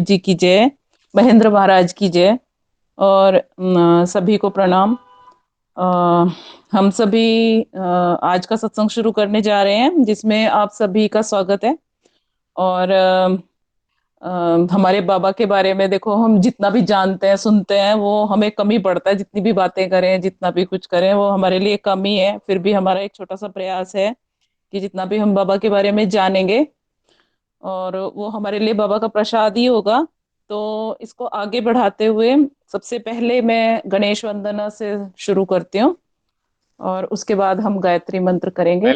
जी की जय। महेंद्र महाराज की जय। और सभी को प्रणाम। अ, हम सभी आज का सत्संग शुरू करने जा रहे हैं, जिसमें आप सभी का स्वागत है। और हमारे बाबा के बारे में देखो, हम जितना भी जानते हैं सुनते हैं वो हमें कम ही पड़ता है। जितनी भी बातें करें, जितना भी कुछ करें, वो हमारे लिए कम ही है। फिर भी हमारा एक छोटा सा प्रयास है कि जितना भी हम बाबा के बारे में जानेंगे, और वो हमारे लिए बाबा का प्रसाद ही होगा। तो इसको आगे बढ़ाते हुए सबसे पहले मैं गणेश वंदना से शुरू करती हूँ, और उसके बाद हम गायत्री मंत्र करेंगे।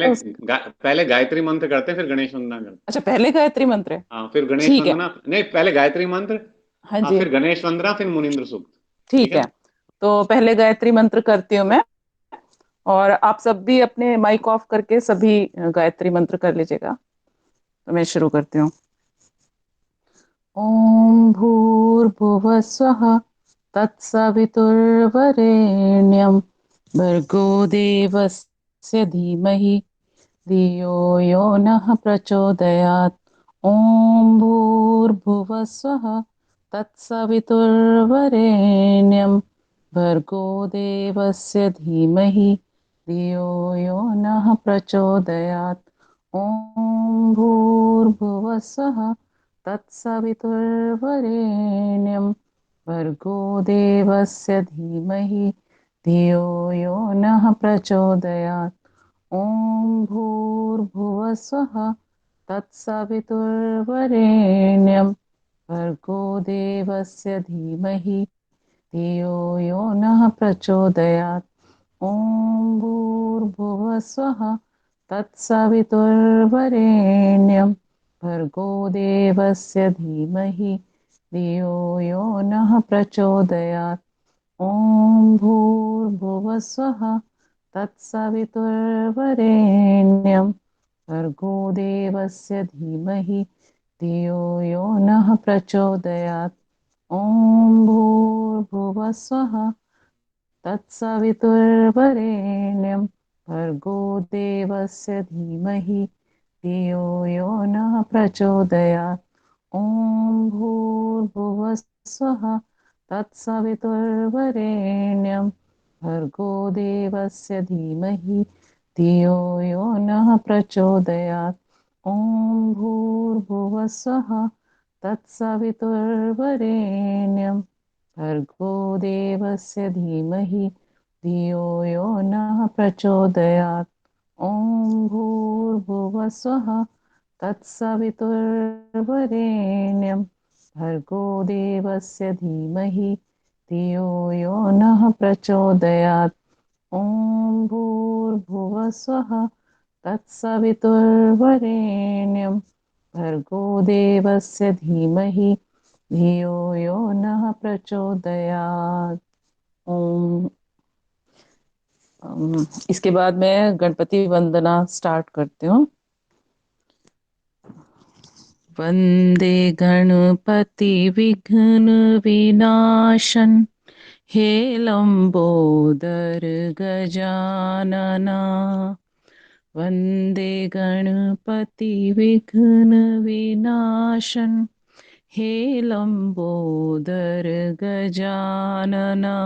पहले गायत्री मंत्र करते हैं, फिर गणेश वंदना करते हैं। अच्छा, पहले गायत्री मंत्र है। हाँ, फिर गणेश ठीक है। वंदना नहीं, पहले गायत्री मंत्र। हाँ हाँ, जी। फिर गणेश वंदना, फिर मुनीन्द्र सूक्त। ठीक ठीक है। है। तो पहले गायत्री मंत्र करती हूँ मैं, और आप सब भी अपने माइक ऑफ करके सभी गायत्री मंत्र कर लीजिएगा। तो मैं शुरू करती हूँ। ओम भूर्भुवः स्वः तत्सवितुर्वरेण्यं भर्गो देवस्य धीमहि धियो यो नः प्रचोदयात्। ॐ भूर्भुवः स्वः तत्सवितुर्वरेण्यं भर्गो देवस्य धीमहि धियो यो नः प्रचोदयात्। ॐ भूर्भुवः स्वः तत्सवितुर्वरेण्यं भर्गो देवस्य धीमहि धियो यो नः प्रचोदयात्। ॐ भूर्भुवः स्वः तत्सवितुर्वरेण्यं भर्गो देवस्य धीमहि धियो यो नः प्रचोदयात्। ॐ भूर्भुवः स्वः तत्सवितुर्वरेण्यं भर्गो देवस्य धीमहि धियो यो नः प्रचोदयात्। ॐ भूर्भुवः स्वः तत्सवितुर्वरेण्यं भर्गो देवस्य धीमहि धियो यो नः प्रचोदयात्। ॐ भूर्भुवः स्वः तत्सवितुर्वरेण्यं भर्गो देवस्य धीमहि धियो यो नः प्रचोदयात्। ॐ भूर्भुवः स्वः तत्सवितुर्वरेण्यं भर्गो देवस्य धीमहि धियो यो नः प्रचोदयात्। ॐ भूर्भुवः स्वः तत्सवितुर्वरेण्यं भर्गो देवस्य धीमहि धियो यो नः प्रचोदयात्। ॐ भूर्भुवः स्वः तत्सवितुर्वरेण्यं भर्गो देवस्य धीमहि धियो यो नः प्रचोदयात्। ॐ भूर्भुवः स्वः तत्सवितुर्वरेण्यं भर्गो देवस्य धीमहि धियो यो नः प्रचोदयात्। ओम। इसके बाद मैं गणपति वंदना स्टार्ट करती हूँ। वंदे गणपति विघ्न विनाशन हे लंबोदर गजानना। वंदे गणपति विघ्न विनाशन हे लंबोदर गजानना।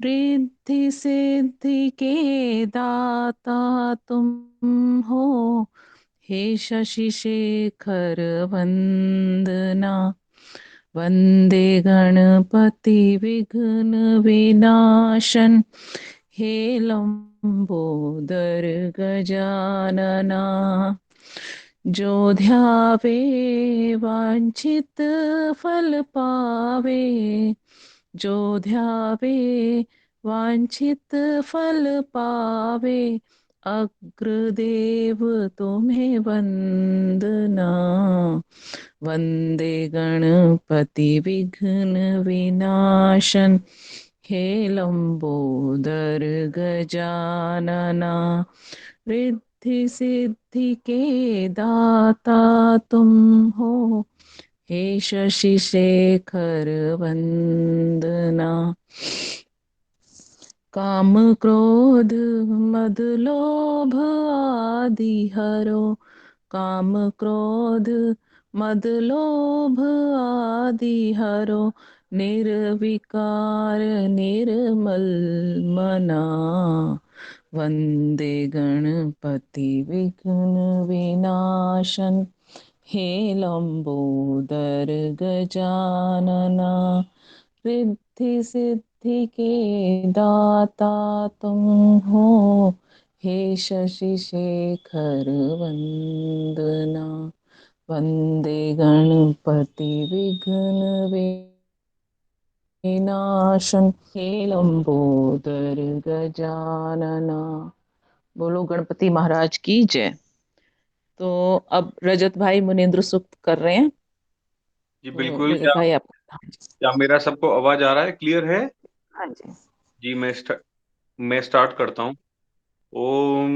रिद्धि सिद्धि के दाता तुम हो, हे शशि शेखर वंदना। वंदे गणपति विघ्न विनाशन हे लंबोदर गजानना। जो ध्यावे वांछित फल पावे, जो ध्यावे वांछित फल पावे, अग्रदेव तुम्हें वंदना। वंदे गणपति विघ्न विनाशन हे लंबोदर गजानना। रिद्धि सिद्धि के दाता तुम हो, हे शशि शेखर वंदना। काम क्रोध मद लोभ आदि हरो, काम क्रोध मद लोभ आदि हरो, निर्विकार निर्मल मना। वंदे गणपति विघ्न विनाशन, हे लंबोदर गजानना। रिद्धि सिद्धि के दाता तुम हो, हे शशि शेखर वंदना। वंदे गणपति विघ्न विनाशन, हे लंबोदर गजानना। बोलो गणपति महाराज की जय। तो अब रजत भाई मुनीन्द्र सूक्त कर रहे हैं। जी तो बिल्कुल। रजत भाई आप। हाँ जी। क्या मेरा सबको आवाज आ रहा है, क्लियर है? हाँ जी। जी मैं स्टार्ट करता हूँ। ओम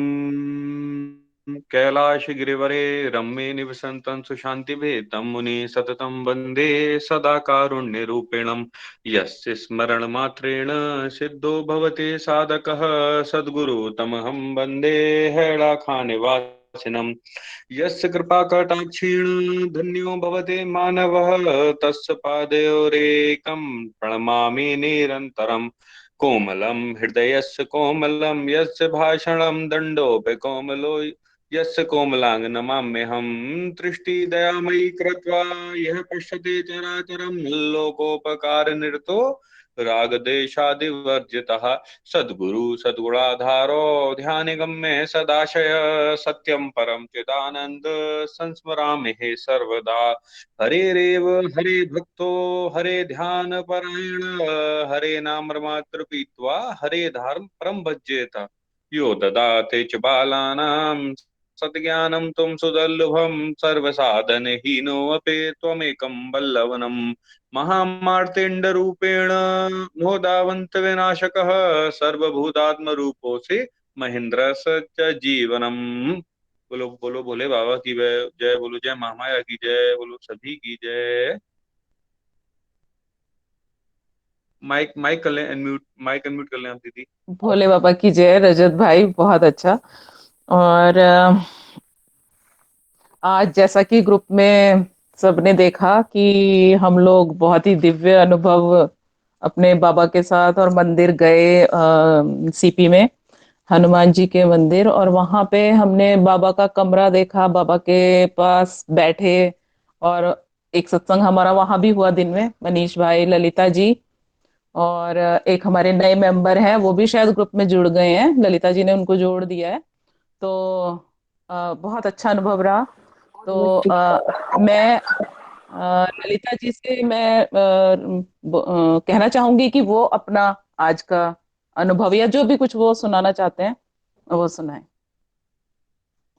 कैलाश गिरिवरे रम्ये निवसन्तं सुशान्तिभे तं मुनि सततं वन्दे सदा कारुण्य रूपिणं। यस्य स्मरणमात्रेण सिद्धो भवति साधकः, सद्गुरु तमहं वन्दे हैलाखानिवासिनम्। यस्य कृपाकटाक्षेण धन्यो भवते मानवः, तस्य पादयोरेकं प्रणमामि निरन्तरम्। कोमलं हृदयस्य कोमलं, यस्य भाषणं दण्डोऽपि कोमलो, यस्य कोमलांग नमाम्यहं। दृष्टिदयामयी कृत्वा यः पश्यति चराचरं, लोकोपकारनिरतो रागद्वेषादिवर्जितः। सद्गुरु सद्गुणाधारो ध्यानगम्य सदाशय, सत्यं परं चिदानन्द संस्मरामि हे सर्वदा। हरेरेव हरे भक्तो हरे ध्यान परायण, हरे नाम मात्र पीत्वा हरे धार्म परम भज्येत। यो ददाते च बालानां सद्ज्ञानं त्वं सुदुर्लभं, सर्वसाधनहीनोऽपि त्वमेकं वल्लभनं। महामार्तेण्डरूपेण मोदावन्त विनाशकः, सर्वभूतात्मरूपोऽसि महेन्द्रस्य च जीवनम्। बोलो बोलो भोले बाबा की जय, बोलो जय महामाया की जय, बोलो सभी की जय। माइक कर लें अनम्यूट, माइक अनम्यूट कर लें आप दीदी। भोले बाबा की जय रजत भाई, बहुत अच्छा। और आज जैसा कि ग्रुप में सबने देखा कि हम लोग बहुत ही दिव्य अनुभव अपने बाबा के साथ और मंदिर गए, सीपी में हनुमान जी के मंदिर, और वहां पे हमने बाबा का कमरा देखा, बाबा के पास बैठे। और एक सत्संग हमारा वहां भी हुआ दिन में, मनीष भाई, ललिता जी, और एक हमारे नए मेंबर हैं, वो भी शायद ग्रुप में जुड़ गए हैं, ललिता जी ने उनको जोड़ दिया है। तो बहुत अच्छा अनुभव रहा। तो मैं ललिता जी से मैं कहना चाहूंगी कि वो अपना आज का अनुभव या जो भी कुछ वो सुनाना चाहते हैं वो सुनाए।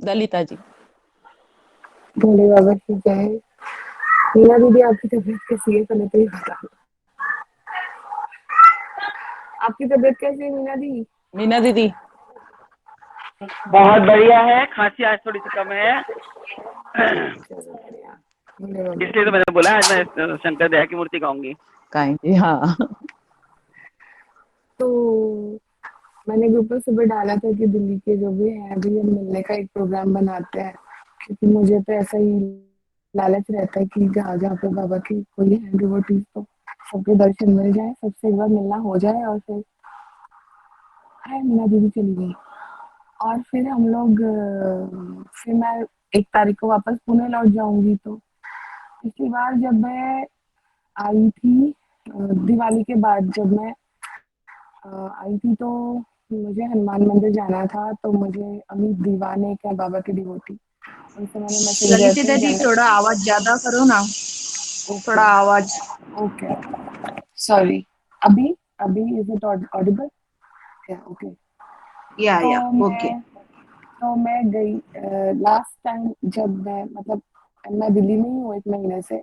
ललिता जी। भोले बाबा की जय। मीना दीदी, आपकी तबीयत कैसी है? पहले तो ये बता दो, आपकी तबीयत कैसी है मीना दी? मीना दीदी। बहुत बढ़िया है, खांसी आज थोड़ी सी कम है। चलो बढ़िया। भोले बाबा इसलिए की तो मैंने बोला आज मैं शंकर दया की मूर्ति गाऊंगी। गाएंगे, हाँ। तो मैंने ग्रुप में सुबह डाला था कि दिल्ली के जो भी हैं अभी हम मिलने का एक प्रोग्राम बनाते हैं, क्योंकि मुझे तो ऐसा ही लालच रहता है कि जहाँ जहाँ पे बाबा की कोई है डिवोटी, तो सबके दर्शन मिल जाए, सबसे एक बार मिलना हो जाए। और फिर हाय, मीना दीदी चली गई। और फिर हम लोग फिर मैं 1 तारीख को वापस पुणे लौट जाऊंगी। तो पिछली बार जब मैं आई थी, दिवाली के बाद जब मैं आई थी, तो मुझे हनुमान मंदिर जाना था। तो मुझे अमित दीवाने क्या बाबा की डिवोटी, उनसे मैंने मैसेंजर ललिता पे दीदी, थोड़ा आवाज ज्यादा करो ना, ओके थोड़ा आवाज। Okay sorry. अभी अभी इज इट ऑडिबल? ओके। तो या ओके। मैं गई लास्ट टाइम जब मैं मतलब मैं दिल्ली में ही हूँ 1 महीने से।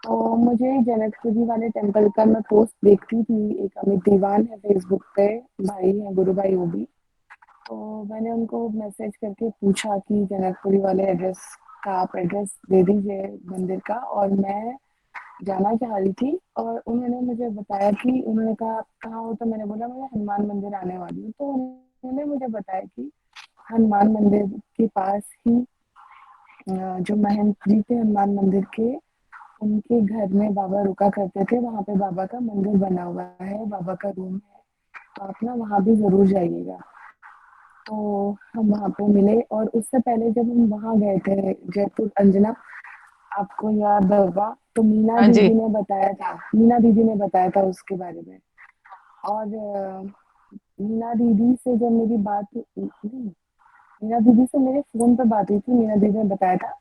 तो मुझे जनकपुरी वाले टेम्पल का मैं पोस्ट देखती थी, एक अमित दीवान है फेसबुक पे, भाई है गुरु भाई वो भी। तो मैंने उनको मैसेज करके पूछा कि जनकपुरी वाले एड्रेस का आप एड्रेस दे दीजिए मंदिर का, और मैं जाना चाह रही थी। और उन्होंने मुझे बताया कि उन्होंने कहा कहाँ हो, तो मैंने बोला मैं हनुमान मंदिर आने वाली हूँ। तो उन्होंने मुझे बताया कि हनुमान मंदिर के पास ही जो महंत जी थे हनुमान मंदिर के, उनके घर में बाबा रुका करते थे। वहाँ पे बाबा का मंदिर बना हुआ है, बाबा का रूम है, तो आप ना वहाँ भी ज़रूर जाइएगा। तो हम वहाँ पे मिले और उससे पहले जब हम वहाँ गए थे जयपुर अंजना, आपको याद होगा, तो हाँ जी। मीना दीदी ने बताया था उसके बारे में। और मीना दीदी से जब मेरी बात नहीं, मीना दीदी से मेरे फ़ोन पे बात हुई थी, मीना दीदी ने बताया था।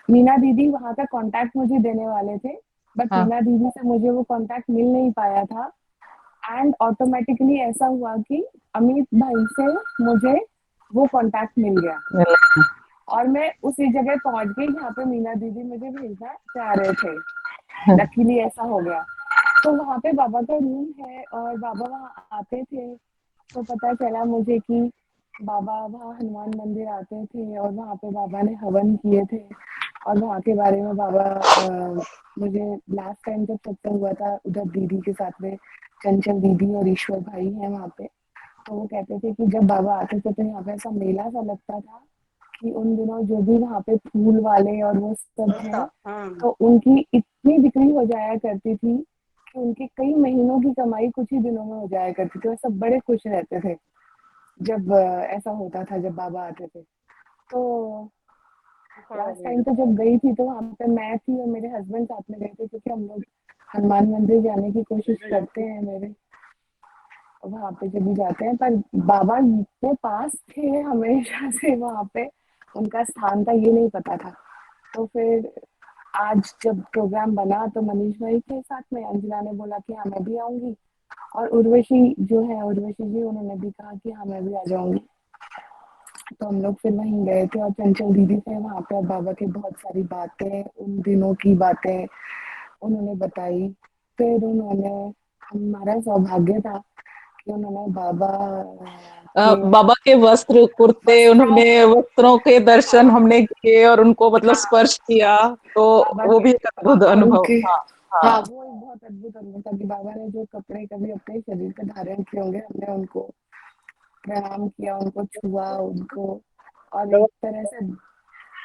मीना दीदी वहाँ का कॉन्टैक्ट मुझे देने वाले थे, बट हाँ। मीना दीदी से मुझे वो कॉन्टैक्ट मिल नहीं पाया था एंड ऑटोमैटिकली ऐसा हुआ कि अमित भाई से मुझे वो कॉन्टैक्ट मिल गया और मैं उसी जगह पहुँच गई जहाँ पे मीना दीदी मुझे भेजना चाह रहे थे। लकीली ऐसा हो गया। तो वहाँ पे बाबा का रूम है और बाबा वहाँ आते थे, तो पता चला मुझे कि बाबा वहाँ हनुमान मंदिर आते थे और वहाँ पे बाबा ने हवन किए थे और वहाँ के बारे में बाबा मुझे लास्ट टाइम जब सत्संग हुआ था उधर दीदी के साथ में, चंचल दीदी और ईश्वर भाई हैं वहाँ पे, तो वो कहते थे कि जब बाबा आते थे तो यहाँ पे ऐसा मेला सा लगता था कि उन दिनों जो भी वहाँ पे फूल वाले और वो सब हैं, तो उनकी इतनी बिक्री हो जाया करती थी कि उनके कई महीनों की कमाई कुछ ही दिनों में हो जाया करती थी और सब बड़े खुश रहते थे जब ऐसा होता था जब बाबा आते थे। तो लास्ट टाइम तो जब गई थी तो वहाँ पे मैं थी और मेरे हस्बैंड साथ में गए थे क्योंकि हम लोग हनुमान मंदिर जाने की कोशिश करते हैं मेरे, वहाँ पे जब भी जाते हैं, पर बाबा इतने पास थे हमेशा से वहाँ पे, उनका स्थान था ये नहीं पता था। तो फिर आज जब प्रोग्राम बना तो मनीष भाई थे साथ में, अंजना ने बोला कि हाँ मैं भी आऊंगी और उर्वशी जो है उर्वशी जी उन्होंने भी कहा कि हाँ मैं भी आ जाऊंगी। तो हम लोग फिर वहीं गए थे और चंचल दीदी थे वहाँ पे और बाबा की बहुत सारी बातें, उन दिनों की बातें उन्होंने बताई। फिर उन्होंने, हमारा सौभाग्य था कि उन्होंने बाबा के बाबा के वस्त्र कुर्ते, वस्त्रों उन्होंने वस्त्रों के दर्शन हाँ हमने किए और उनको मतलब हाँ स्पर्श किया, तो बाबा वो के भी एक अद्भुत अनुभव। उनके हाँ। हाँ हाँ। वो एक बहुत अद्भुत अनुभव था कि बाबा ने जो कपड़े कभी अपने शरीर पे धारण किए होंगे हमने उनको प्रणाम किया, उनको छुआ उनको, और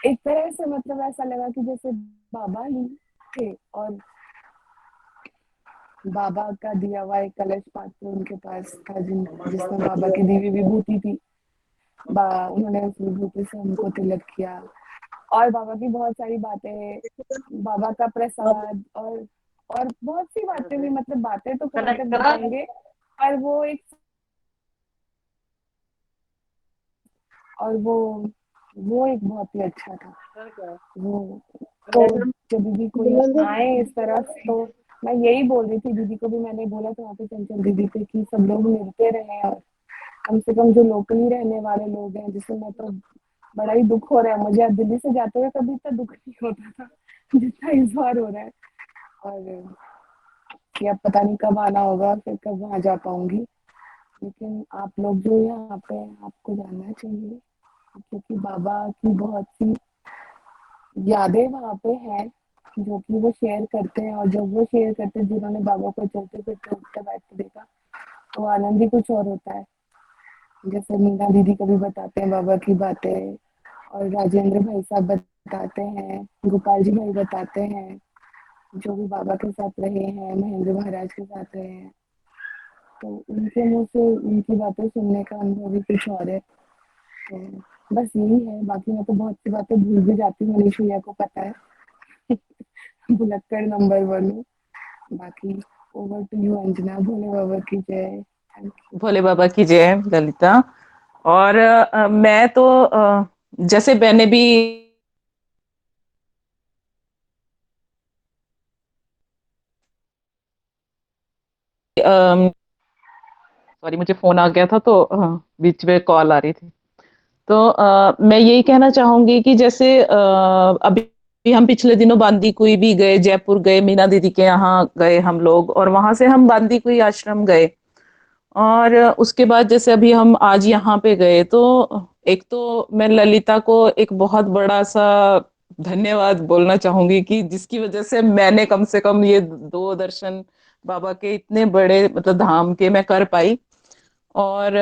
एक तरह से मतलब ऐसा लगा कि जैसे बाबा ही थे और बाबा का दिया हुआ एक कलश पात्र उनके पास था जिसमें बाबा की दी हुई विभूति थी। उन्होंने उस विभूति से हमको तिलक किया और बाबा की बहुत सारी बातें, बाबा का प्रसाद और बहुत सी बातें भी, मतलब बातें तो कहाँ तक बताएंगे, पर वो एक, और वो एक बहुत ही अच्छा था वो। तो जब भी कोई आए इस तरफ तो मैं यही बोल रही थी दीदी को भी, मैंने बोला था वहाँ पे चंचल दीदी को कि सब लोग मिलते रहे और कम से कम जो लोकली रहने वाले लोग हैं, जिससे मैं तो बड़ा ही दुख हो रहा है मुझे, अब दिल्ली से जाते हुए कभी इतना दुख नहीं होता था जितना इस बार हो रहा है। और कि अब पता नहीं कब आना होगा, फिर कब वहाँ जा पाऊंगी, लेकिन आप लोग जो यहाँ पे हैं, आपको जाना चाहिए क्योंकि बाबा की बहुत सी यादें वहाँ पे हैं जो कि वो शेयर करते हैं, और जब वो शेयर करते हैं जिन्होंने बाबा को चलते फिरते उठते बैठते देखा तो आनंद ही कुछ और होता है। जैसे मीना दीदी कभी बताते हैं बाबा की बातें और राजेंद्र भाई साहब बताते हैं, गोपाल जी भाई बताते हैं जो भी बाबा के साथ रहे हैं, महेंद्र महाराज के साथ रहे हैं, तो उनके मुंह से उनकी बातें सुनने का अनुभव ही कुछ और है। तो बस यही है, बाकी मैं तो बहुत सी बातें भूल भी जाती हूँ, मनीष भैया को पता है भुलक्कड़ नंबर 1 हूँ। बाकी ओवर टू यू अंजना, भोले बाबा की जय। थैंक भोले बाबा की जय ललिता। और मैं तो जैसे मैंने भी सॉरी मुझे फोन आ गया था, तो बीच में कॉल आ रही थी। तो मैं यही कहना चाहूंगी कि जैसे अभी हम पिछले दिनों बांदीकुई भी गए, जयपुर गए, मीना दीदी के यहाँ गए हम लोग, और वहां से हम बांदीकुई आश्रम गए। और उसके बाद जैसे अभी हम आज यहाँ पे गए, तो एक तो मैं ललिता को एक बहुत बड़ा सा धन्यवाद बोलना चाहूंगी कि जिसकी वजह से मैंने कम से कम ये 2 दर्शन बाबा के इतने बड़े मतलब धाम के मैं कर पाई। और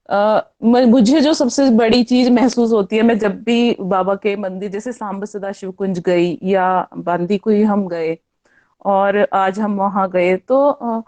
मुझे जो सबसे बड़ी चीज महसूस होती है, मैं जब भी बाबा के मंदिर जैसे सांब सदा शिव कुंज गई या बांदी कुई हम गए और आज हम वहां गए, तो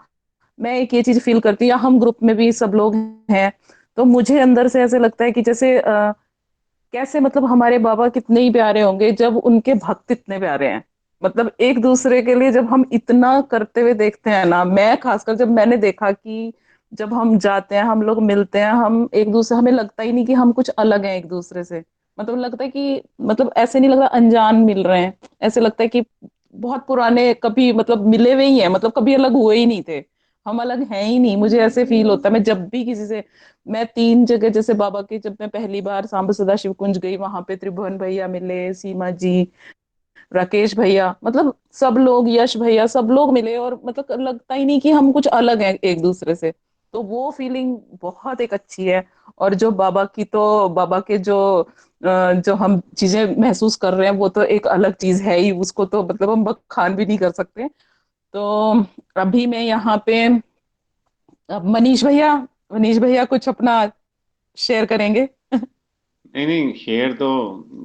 मैं एक ये चीज फील करती हूँ, या हम ग्रुप में भी सब लोग हैं, तो मुझे अंदर से ऐसे लगता है कि जैसे कैसे मतलब हमारे बाबा कितने ही प्यारे होंगे जब उनके भक्त इतने प्यारे हैं। मतलब एक दूसरे के लिए जब हम इतना करते हुए देखते हैं ना, मैं खासकर जब मैंने देखा कि जब हम जाते हैं, हम लोग मिलते हैं, हम एक दूसरे, हमें लगता ही नहीं कि हम कुछ अलग हैं एक दूसरे से। मतलब लगता है कि मतलब ऐसे नहीं लग रहा अनजान मिल रहे हैं, ऐसे लगता है कि बहुत पुराने कभी मतलब मिले हुए ही हैं, मतलब कभी अलग हुए ही नहीं थे, हम अलग हैं ही नहीं। मुझे ऐसे फील होता है मैं जब भी किसी से, मैं 3 जगह जैसे बाबा के, जब मैं पहली बार सांब सदा शिव कुंज गई वहां पे त्रिभुवन भैया मिले, सीमा जी, राकेश भैया, मतलब सब लोग, यश भैया, सब लोग मिले, और मतलब लगता ही नहीं कि हम कुछ अलग हैं एक दूसरे से। तो वो फीलिंग बहुत एक अच्छी है। और जो बाबा की, तो बाबा के जो जो हम चीजें महसूस कर रहे हैं वो तो एक अलग चीज है ही, उसको तो मतलब हम बखान भी नहीं कर सकते। तो अभी मैं यहाँ पे, अब मनीष भैया कुछ अपना शेयर करेंगे। नहीं नहीं, शेयर तो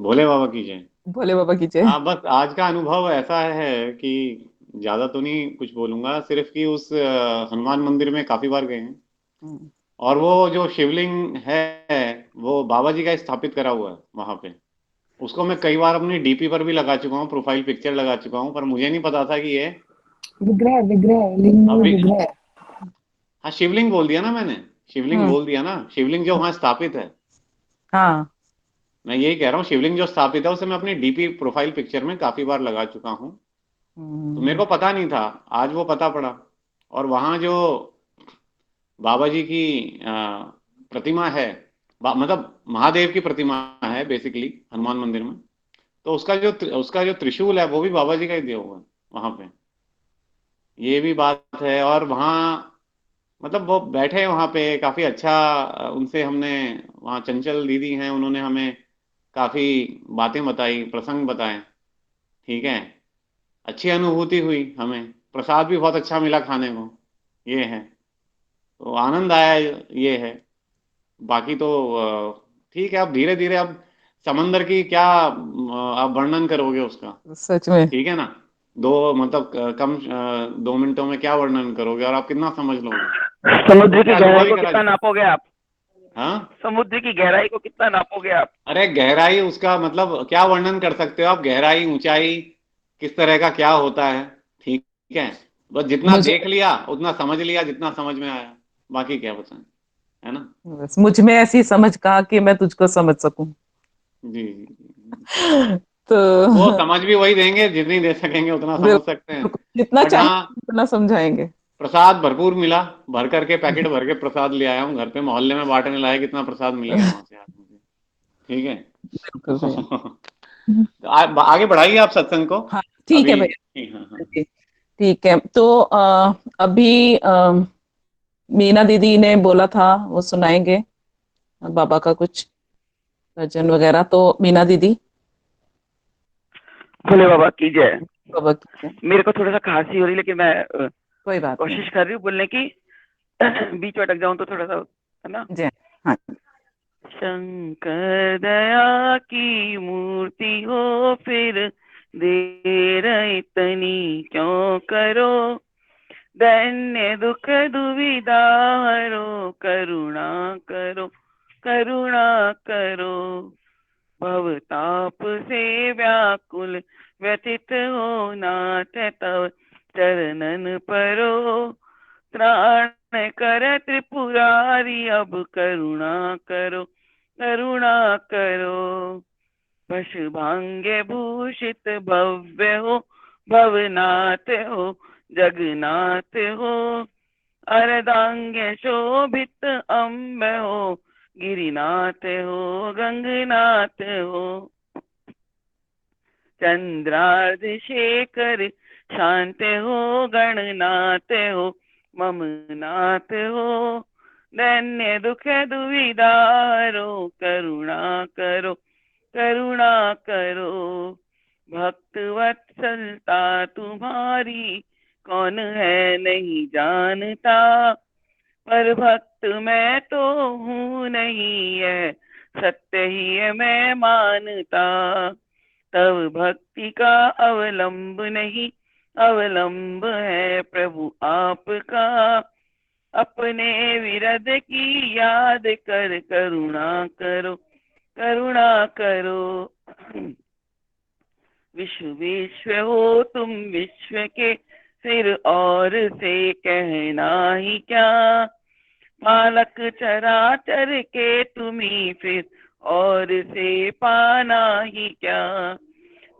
भोले बाबा की जय। भोले बाबा की जय। हाँ, बस आज का अनुभव ऐसा है कि ज्यादा तो नहीं कुछ बोलूंगा, सिर्फ कि उस हनुमान मंदिर में काफी बार गए हैं। हम्म। और वो जो शिवलिंग है वो बाबा जी का स्थापित करा हुआ है वहां पे। उसको मैं कई बार अपनी डीपी पर भी लगा चुका हूँ, प्रोफाइल पिक्चर लगा चुका हूँ, पर मुझे नहीं पता था कि ये विग्रह विग्रह लिंग नहीं, अभी। विग्रह। हाँ, शिवलिंग बोल दिया ना मैंने, शिवलिंग हम्म। बोल दिया ना, शिवलिंग जो वहां स्थापित है। हाँ। मैं यही कह रहा हूँ, शिवलिंग जो स्थापित है उसे मैं अपनी डीपी प्रोफाइल पिक्चर में काफी बार लगा चुका हूँ। तो मेरे हम्म। को पता नहीं था, आज वो पता पड़ा। और वहाँ जो बाबा जी की प्रतिमा है, मतलब महादेव की प्रतिमा है बेसिकली हनुमान मंदिर में। तो उसका जो त्रिशूल है वो भी बाबा जी का ही दिया हुआ है वहाँ पे। ये भी बात है। और वहाँ मतलब वो बैठे हैं वहाँ पे काफी अच्छा, उनसे हमने, वहाँ चंचल दीदी हैं, उन्होंने हमें काफी बातें बताई, प्रसंग बताए। ठीक है, अच्छी अनुभूति हुई हमें। प्रसाद भी बहुत अच्छा मिला खाने को, ये है। तो आनंद आया, ये है। बाकी तो ठीक है। अब धीरे धीरे, अब समंदर की क्या आप वर्णन करोगे उसका? सच में। ठीक है ना। दो मतलब कम 2 मिनटों में क्या वर्णन करोगे, और आप कितना समझ लोगे? समुद्र वैसे की अनुभव गहराई ही को करा। कितना नापोगे आप? हाँ। समुद्र की गहराई को कितना नापोगे आप? अरे गहराई, उसका मतलब क्या वर्णन कर सकते हो आप? गहराई, ऊंचाई, किस तरह का क्या होता है? ठीक है। बस जितना मुझे देख लिया उतना समझ लिया, जितना समझ में आया। बाकी क्या बताएं, है ना। बस मुझ में ऐसी समझ कहा कि मैं तुझको समझ सकूं। जी जी जी। तो वो समझ भी वही देंगे, जितनी दे सकेंगे उतना समझ सकते हैं। बिल्कुल जितना बट चाहिए हाँ, उतना समझाएंगे। प्रसाद भरपूर मिला। भर करके पैकेट भर के प्रसाद ले आया हूँ घर पे, मोहल्ले में बांटने लायक इतना प्रसाद मिल गया वहां से आज मुझे। ठीक है। बिल्कुल भैया। तो आगे बढ़ाइए आप सत्संग को। हाँ ठीक है अभी भैया। ठीक, हाँ हाँ। जी, ठीक है। तो अभी मीना दीदी ने बोला था वो सुनाएंगे बाबा का कुछ भजन वगैरह, तो मीना दीदी। भोले बाबा की जय। बाबा की जय। मेरे को थोड़ा सा खांसी हो रही है, लेकिन मैं कोई बात नहीं। कोशिश कर रही हूँ बोलने की। बीच में अटक जाऊं तो थोड़ा सा, है ना। जय। हाँ। शंकर दया की मूर्ति हो, फिर देर इतनी क्यों करो। दैन्य दुख दुविधा हरो, करुणा करो, करुणा करो। भवताप से व्याकुल व्यथित हो, नाथ तव चरणन परो। त्राण कर त्रिपुरारी, अब करुणा करो, करुणा करो। पशु भांग्य भूषित भव्य हो, भवनाथ हो, जगन्नाथ हो। अर्धांग्य शोभित अम्ब हो, गिरिनाथ हो, गंगनाथ हो। चंद्रार्ध शेखर शांत हो, गणनाथ हो, मम नाथ हो। दैन्य दुख दुविधा हरो, करुणा करो, करुणा करो। भक्त वत्सलता तुम्हारी कौन है नहीं जानता। पर भक्त मैं तो हूँ नहीं, है सत्य ही है मैं मानता। तब भक्ति का अवलंब नहीं, अवलंब है प्रभु आपका। अपने विरद की याद कर करुणा करो, करुणा करो। विश्व विश्व हो तुम विश्व के, फिर और से कहना ही क्या। पालक चराचर के तुम्ही, फिर और से पाना ही क्या।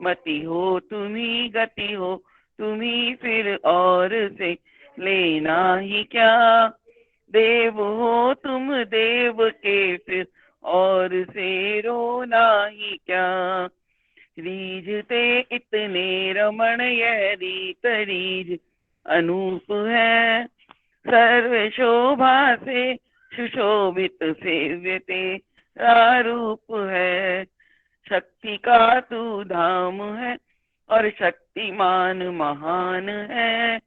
मति हो तुम्ही, गति हो तुम्ही, फिर और से लेना ही क्या। देव हो तुम देव के, फिर और से रोना ही क्या। रीझते इतने रमण यह रीत रीझ अनूप है। सर्व शोभा से सुशोभित सेव्य तेरा रूप है। शक्ति का तू धाम है और शक्तिमान महान है।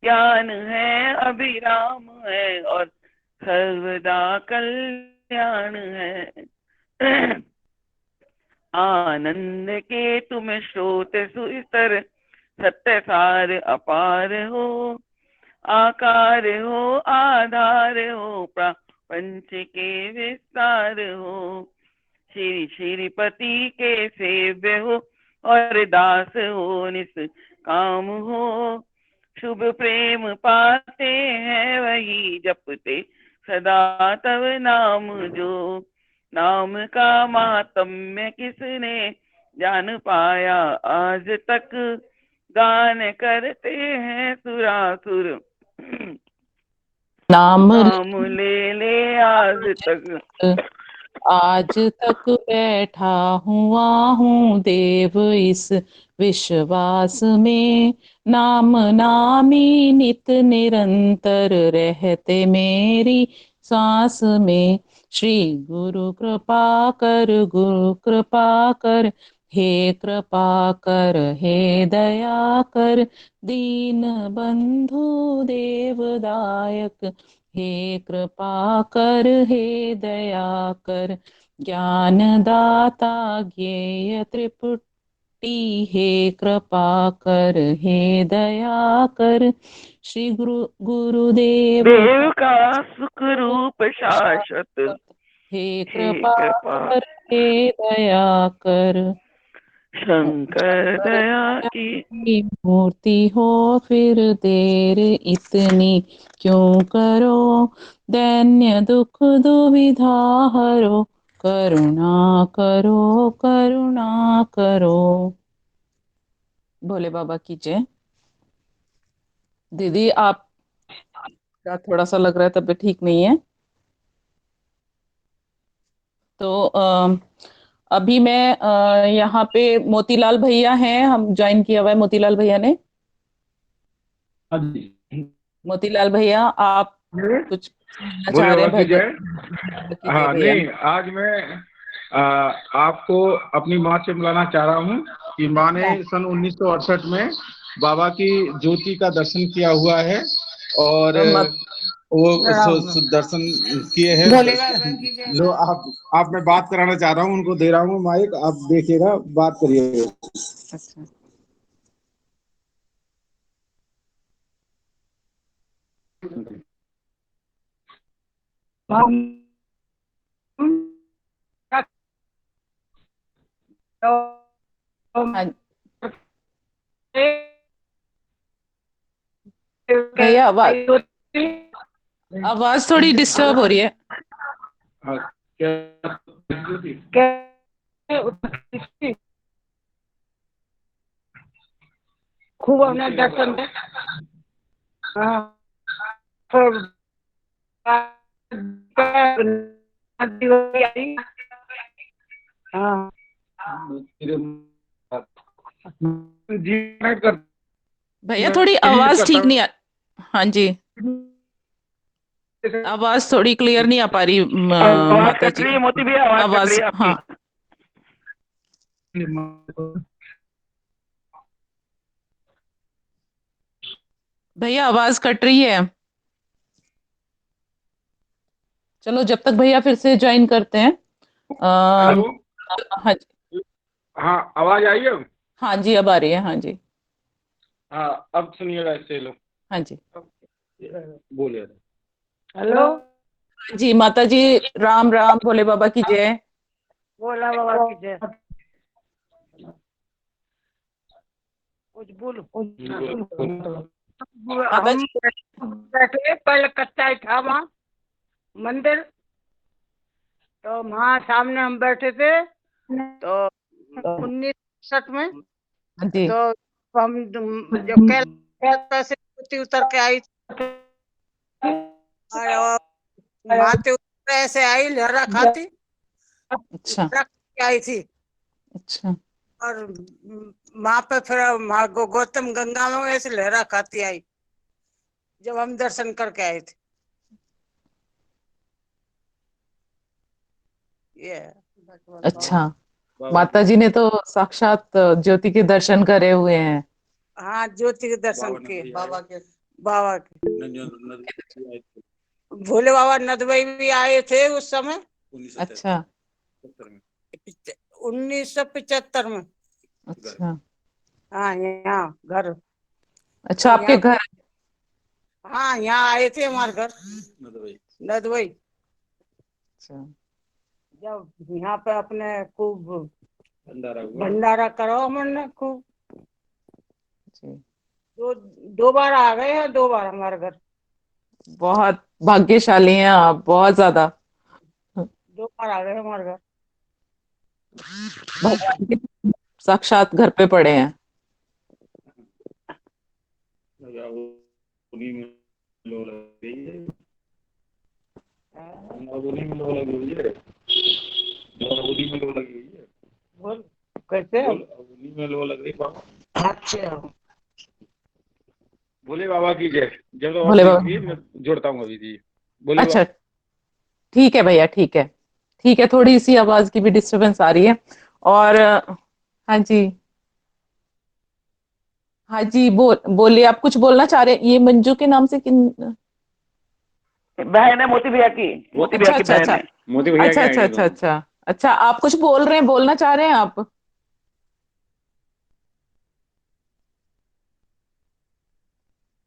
ज्ञान है अभिराम है और सर्वदा कल्याण है। आनंद के तुम स्रोत सुस्तर, सत्य सार अपार हो। आकार हो आधार हो, प्रपंच के विस्तार हो। श्री श्रीपति के सेव्य हो और दास हो निस काम हो। शुभ प्रेम पाते हैं वही जपते सदा तव नाम जो। नाम का मातम्य किसने जान पाया आज तक। गान करते हैं सुरासुर, नाम नाम ले ले आज तक। आज तक बैठा हुआ हूँ देव इस विश्वास में। नाम नामी नित निरंतर रहते मेरी सांस में। श्री गुरु कृपा कर, गुरु कृपा कर, हे कृपा कर, हे दया कर। दीन बंधु देवदायक, हे कृपा कर, हे दया कर। ज्ञान दाता ज्ञेय त्रिपुटी, हे कृपा कर, हे दया कर। श्री गुरु गुरुदेव देव का सुख रूप शाश्वत, हे हे कृपा कृपा कर, हे दया कर। शंकर दया की। की मूर्ति हो फिर देर इतनी क्यों करो। दैन्य दुख दुविधा हरो, करुणा करो, करुणा करो। भोले बाबा की जय। दीदी आपका थोड़ा सा लग रहा है तबीयत ठीक नहीं है, तो अभी मैं यहाँ पे मोतीलाल भैया हैं, हम ज्वाइन किया हुआ है मोतीलाल भैया ने। हाँ जी। मोतीलाल भैया आप कुछ बोलना चाह भोले रहे बाबा हैं की भजन? जय। भोले बाबा की जय हाँ भैया। नहीं, आज मैं आ, आपको अपनी माँ से मिलाना चाह रहा हूँ कि माँ ने सन 1968 में बाबा की ज्योति का दर्शन किया हुआ है और मत वो दर्शन किए हैं। भोले बाबा की जय जो माँ। आप मैं बात कराना चाह रहा हूँ, उनको दे रहा हूँ माइक, आप देखिएगा, बात करिएगा। अच्छा। हाँ भैया, आवाज थोड़ी डिस्टर्ब हो रही है। खूब हमने दर्शन दे। हाँ, फिर हाँ भैया थोड़ी आवाज ठीक नहीं आ। हाँ जी, आवाज थोड़ी क्लियर नहीं आ पा रही आवाज माता कट जी। रही है मोती भैया, आवाज कट रही आवाज, है आपकी। हाँ भैया आवाज कट रही है। चलो जब तक भैया फिर से ज्वाइन करते हैं। हेलो। हाँ जी। हाँ, आवाज आई अब? हाँ जी, अब आ रही है। हाँ जी। हाँ, अब सुनिएगा इससे लो। हाँ जी। बोलिए। हेलो। हाँ जी माता जी, राम राम, भोले बाबा की जय। बोला बाबा की जय। कुछ बोलो। माता हम जी। बैठे, पहले कच्चा ही था वहाँ मंदिर, तो वहाँ सामने हम बैठे थे, तो 1961 में, हाँ जी। तो हम जब कैलाश से मूर्ति उतर के आई, और माते ऊपर ऐसे आई, लहरा खाती, अच्छा। लहरा के आई थी। अच्छा। और वहां पे फिर गौतम गंगा में ऐसे लहरा खाती आई, जब हम दर्शन करके आए थे। ये है। अच्छा, माता जी ने तो साक्षात ज्योति के दर्शन करे हुए हैं। हाँ, ज्योति के दर्शन किए बाबा के। भोले बाबा नदबई भी आए थे उस समय, अच्छा। 1975 में। अच्छा। हाँ, यहाँ घर, अच्छा, तो आपके यहाँ, घर। हाँ यहाँ आए थे हमारे घर नदबई। अच्छा। जब यहाँ पे अपने खूब भंडारा करो हमने खूब। जी। दो बार आ गए हैं, 2 बार हमारे घर। बहुत भाग्यशाली हैं आप, बहुत ज्यादा। 2 बार आ गए हमारे घर। भगवान के साक्षात घर पे पड़े हैं। उन्हीं में लो लगी है। अब उन्हीं में लो लगी हुई है। उन्हीं में लो लगी हुई है। बोल कैसे? उन्हीं में लो लग रही बाबा। अच्छा, भोले बाबा की जय। जब और भोले ठीक थी, बाबा। मैं जोड़ता हूँ अभी जी। भोले अच्छा, ठीक है भैया, ठीक है। ठीक है, थोड़ी सी आवाज की भी डिस्टरबेंस आ रही है। और हाँ जी। हाँ जी, बोलिए, आप कुछ बोलना चाह रहे हैं? ये मंजू के नाम से किन? बहन है मोती भैया की, मोती भैया अच्छा की अच्छा बहन अच्छा। है। मोती भैया अच्छा की अच्छा आईडी अच्छा दोनों। अच्छा। अच्छा, आप कुछ बोल रहे हैं, बोलना चाह रहे हैं आप?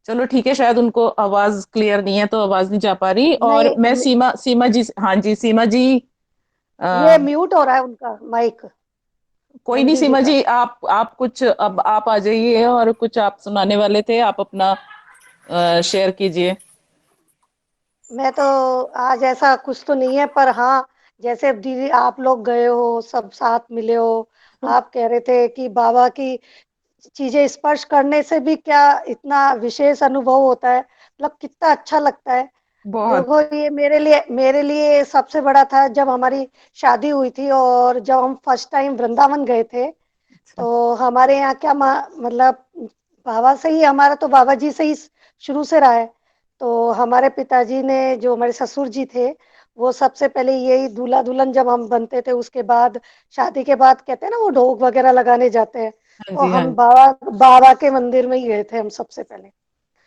चलो ठीक है, शायद उनको आवाज क्लियर नहीं है तो आवाज नहीं जा पा रही। और नहीं मैं सीमा सीमा जी, हाँ जी सीमा जी। ये आ, म्यूट हो रहा है उनका माइक, कोई नहीं मंजू जी सीमा का। जी, आप कुछ, अब आप आ जाइए, और कुछ आप सुनाने वाले थे, आप अपना शेयर कीजिए। मैं तो आज ऐसा कुछ तो नहीं है, पर हाँ, जैसे दीदी आप लोग गए हो, सब साथ मिले हो, आप कह रहे थे कि बाबा की चीजें स्पर्श करने से भी क्या इतना विशेष अनुभव होता है, मतलब कितना अच्छा लगता है। बहुत। देखो, ये मेरे लिए सबसे बड़ा था जब हमारी शादी हुई थी, और जब हम फर्स्ट टाइम वृंदावन गए थे। अच्छा। तो हमारे यहाँ क्या मतलब बाबा से ही, हमारा तो बाबा जी से ही शुरू से रहा है। तो हमारे पिताजी ने, जो हमारे ससुर जी थे, वो सबसे पहले यही दूल्हा दुल्हन जब हम बनते थे, उसके बाद शादी के बाद कहते हैं ना, वो ढोक वगैरह लगाने जाते हैं। हाँ तो जी। हाँ हम जी। बाबा बाबा के मंदिर में ही गए थे हम सबसे पहले।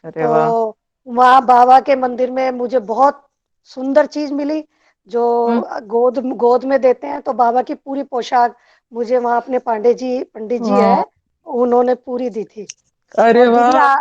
अरे वाह। तो वहाँ बाबा के मंदिर में मुझे बहुत सुंदर चीज मिली, जो हम्म। गोद गोद में देते हैं। तो बाबा की पूरी पोशाक मुझे वहाँ अपने पंडित जी वाह। है, उन्होंने पूरी दी थी। अरे और दीदी वाह।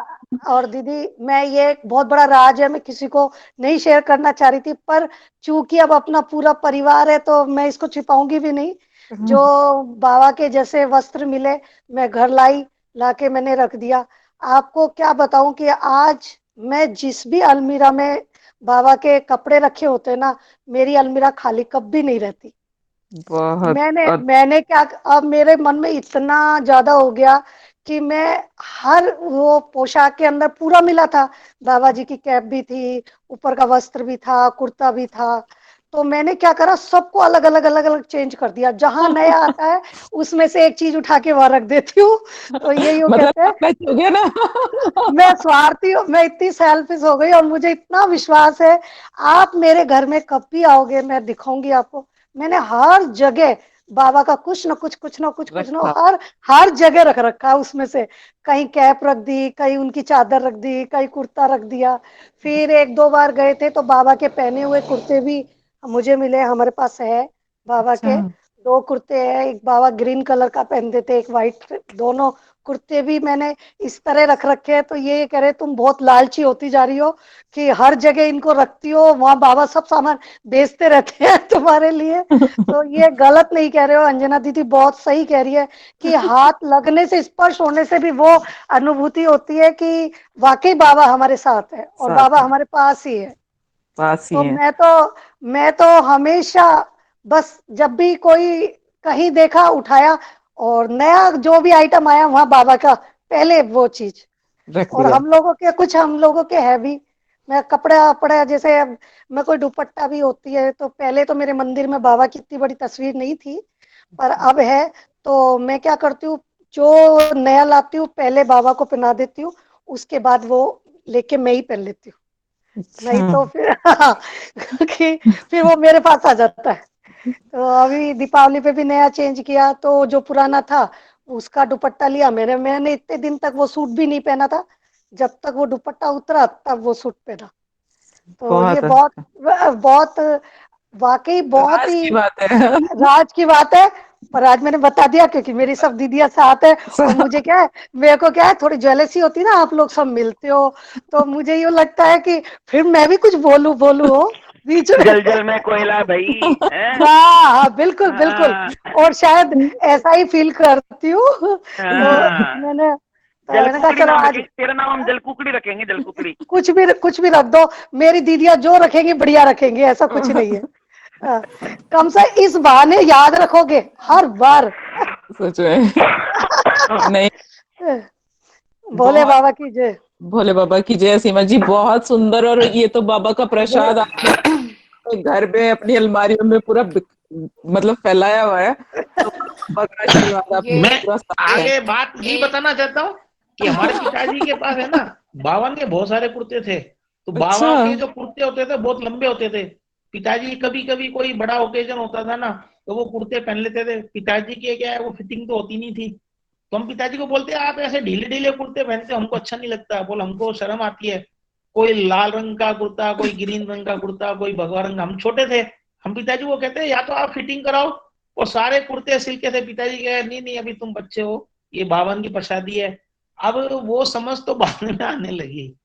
और दीदी, मैं ये एक बहुत बड़ा राज है, मैं किसी को नहीं शेयर करना चाह रही थी, पर चूंकि अब अपना पूरा परिवार है तो मैं इसको छिपाऊंगी भी नहीं। जो बाबा के जैसे वस्त्र मिले, मैं घर लाई, लाके मैंने रख दिया। आपको क्या बताऊं कि आज मैं जिस भी अलमीरा में बाबा के कपड़े रखे होते हैं ना, मेरी अलमीरा खाली कभी नहीं रहती। बहुत मैंने मैंने क्या, अब मेरे मन में इतना ज्यादा हो गया कि मैं हर वो पोशाक के अंदर पूरा मिला था। बाबा जी की कैप भी थी, ऊपर का वस्त्र भी था, कुर्ता भी था। तो मैंने क्या करा, सबको अलग अलग अलग अलग चेंज कर दिया, जहां नया आता है उसमें से एक चीज उठा के वहां रख देती हूँ। तो यही वो मतलब कहते हैं, आप मैच हो गया ना। मैं स्वार्थी हूँ, मैं इतनी सेल्फिश हो गई, और मुझे इतना विश्वास है, आप मेरे घर में कब भी आओगे मैं दिखाऊंगी आपको। मैंने हर जगह बाबा का कुछ न रखा। हर जगह रख रखा है उसमें से। कहीं कैप रख दी, कहीं उनकी चादर रख दी, कहीं कुर्ता रख दिया। फिर एक दो बार गए थे तो बाबा के पहने हुए कुर्ते भी मुझे मिले, हमारे पास है बाबा अच्छा। के दो कुर्ते हैं। एक बाबा ग्रीन कलर का पहनते थे, एक वाइट, दोनों कुर्ते भी मैंने इस तरह रख रखे हैं। तो ये कह रहे तुम बहुत लालची होती जा रही हो कि हर जगह इनको रखती हो, वहां बाबा सब सामान बेचते रहते हैं तुम्हारे लिए। तो ये गलत नहीं कह रहे हो, अंजना दीदी बहुत सही कह रही है कि हाथ लगने से, स्पर्श होने से भी वो अनुभूति होती है कि वाकई बाबा हमारे साथ है और साथ बाबा है, हमारे पास ही है। पास ही तो है। मैं तो हमेशा बस जब भी कोई कहीं देखा उठाया, और नया जो भी आइटम आया वहां बाबा का पहले वो चीज। रख और दिया। हम लोगों के है भी। मैं कपड़ा वपड़ा जैसे अब मैं कोई दुपट्टा भी होती है तो पहले तो मेरे मंदिर में बाबा की इतनी बड़ी तस्वीर नहीं थी, पर अब है। तो मैं क्या करती हूँ, जो नया लाती हूँ पहले बाबा को पहना देती हूँ, उसके बाद वो लेके मैं ही पहन लेती हूँ। अच्छा। नहीं तो फिर क्योंकि फिर वो मेरे पास आ जाता है। तो अभी दीपावली पे भी नया चेंज किया, तो जो पुराना था उसका दुपट्टा लिया मैंने इतने दिन तक वो सूट भी नहीं पहना था, जब तक वो दुपट्टा उतरा तब वो सूट पहना। तो ये बहुत बहुत बहुत वाकई बहुत राज ही की बात है। राज की बात है। पर आज मैंने बता दिया क्योंकि मेरी सब दीदियां साथ है, और मुझे क्या है, मेरे को क्या है, थोड़ी जेलसी होती है ना, आप लोग सब मिलते हो तो मुझे यूं लगता है कि फिर मैं भी कुछ बोलूं बोलूं हो बीच में। जल जल में कोयला भाई है। हाँ हाँ, बिल्कुल बिल्कुल। हाँ और शायद ऐसा ही फील करती हूँ। तो हाँ। मैंने कहा जलकुकड़ी चलो नाम आज रखेंगे, तेरा नाम हम जलकुकड़ी रखेंगे, जलकुकड़ी। कुछ भी रख दो, मेरी दीदियां जो रखेंगी बढ़िया रखेंगी, ऐसा कुछ नहीं है। हाँ, कम से इस बहाने याद रखोगे हर बार। सच में। नहीं, भोले बहुत। बाबा की जय। भोले बाबा की जय। सीमा जी बहुत सुंदर, और ये तो बाबा का प्रसाद आपने अपने घर में अपनी अलमारियों में पूरा मतलब फैलाया हुआ है। तो बाबा का आशीर्वाद आप मैं पूरा साथ है। आगे बात ये बताना चाहता हूँ कि हमारे पिताजी के पास है ना, बावन के बहुत सारे कुर्ते थे। तो अच्छा। बाबा के जो कुर्ते होते थे बहुत लंबे होते थे। पिताजी कभी कभी कोई बड़ा ओकेजन होता था ना, तो वो कुर्ते पहन लेते थे। पिताजी के क्या है, वो फिटिंग तो होती नहीं थी। तो हम पिताजी को बोलते आप ऐसे ढीले ढीले कुर्ते पहनते हो, हमको अच्छा नहीं लगता। बोल हमको शर्म आती है। कोई लाल रंग का कुर्ता, कोई ग्रीन रंग का कुर्ता, कोई भगवा रंग का। हम छोटे थे, हम पिताजी को कहते या तो आप फिटिंग कराओ। और सारे कुर्ते सिल्के थे। पिताजी कहे नहीं नहीं अभी तुम बच्चे हो, ये बावन की प्रसादी है। अब वो समझ तो बाद में आने लगी।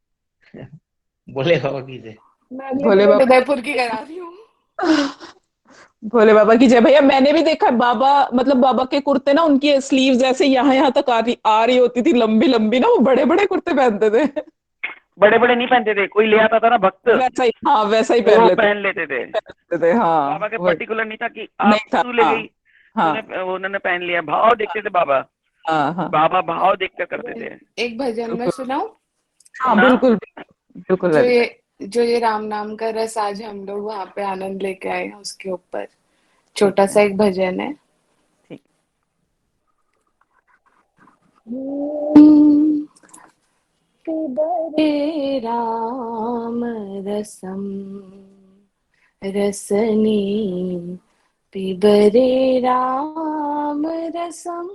बोले बाबा की जय। मैं अगले भोले टिकट बाबा। उदयपुर की करा रही हूँ। भोले बाबा की जय। भैया मैंने भी देखा है बाबा, मतलब बाबा के कुर्ते ना, उनकी स्लीव्स ऐसे यहाँ यहाँ तक आ रही होती थी, लंबी लंबी ना, वो बड़े बड़े कुर्ते पहनते थे। बड़े बड़े नहीं पहनते थे, कोई ले आता था ना भक्त, वैसा ही, हाँ वैसा ही वो पहन लेते थे। पहन लेते थे, हाँ बाबा के वही। पर्टिकुलर नहीं था कि नहीं आप था, तू ले हाँ। गई हाँ। तूने, उन्होंने पहन लिया। भाव देखते थे बाबा। हाँ। हाँ। बाबा भाव देखकर करते थे। एक भजन में बिल्कुल। सुनाऊं? हाँ सुना। बिल्कुल। बिल्कुल जो ललिता। ये जो ये राम नाम का रस आज हम लोग वहां पे आनंद लेके आए हैं, उसके ऊपर ठीक छोटा है। सा एक भजन है। ठीक। पिबरे राम रसम रसनी, पिबरे राम रसम,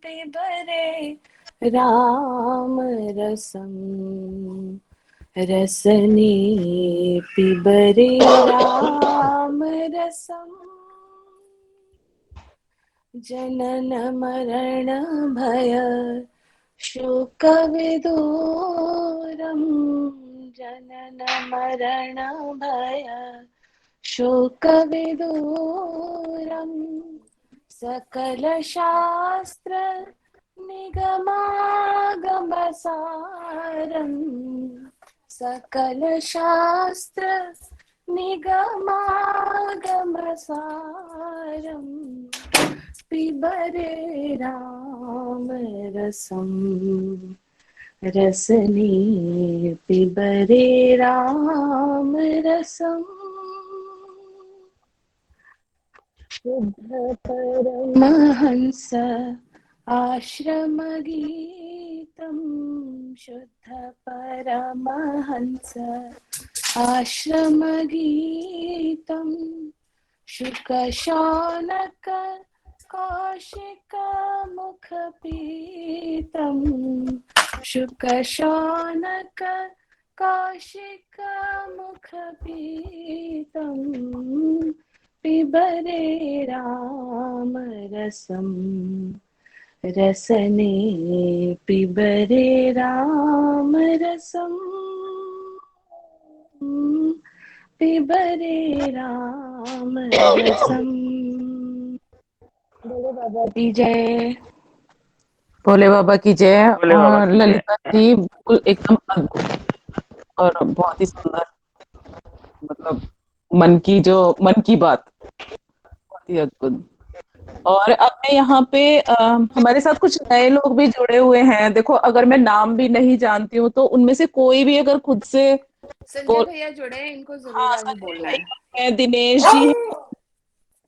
पिबरे राम रसम रसनी, पिबरे राम रसम, जनन मरण भय शोक विदूरम, जनन मरण भय शोक विदूरम, सकल शास्त्र निगमागम सारम, सकल शास्त्र निगमागम सारम, पिबरे राम रसम रसनी, पिबरे राम रसम, शुद्ध परमहंस आश्रम गीतम, शुद्ध परमहंस आश्रम गीतम, शुकशौनक कौशिकमुखपीतं शुकशौनक कौशिकमुखपीतं पिबरे रामरसं रसने पिबरे रामरसं पिबरे रामरसं। बोले बाबा की जय। भोले बाबा की जय। बोले बाबा और की जय। ललिता जी बिल्कुल एकदम अद्भुत और बहुत ही सुंदर, मतलब मन की बात बहुत ही अद्भुत। और अब मैं यहाँ पे हमारे साथ कुछ नए लोग भी जुड़े हुए हैं। देखो, अगर मैं नाम भी नहीं जानती हूँ तो उनमें से कोई भी अगर खुद से संजय बोल। भैया जुड़े हैं, इनको जरूर हाँ, आगे संजय बोलना है। भैया है, दिनेश जी है,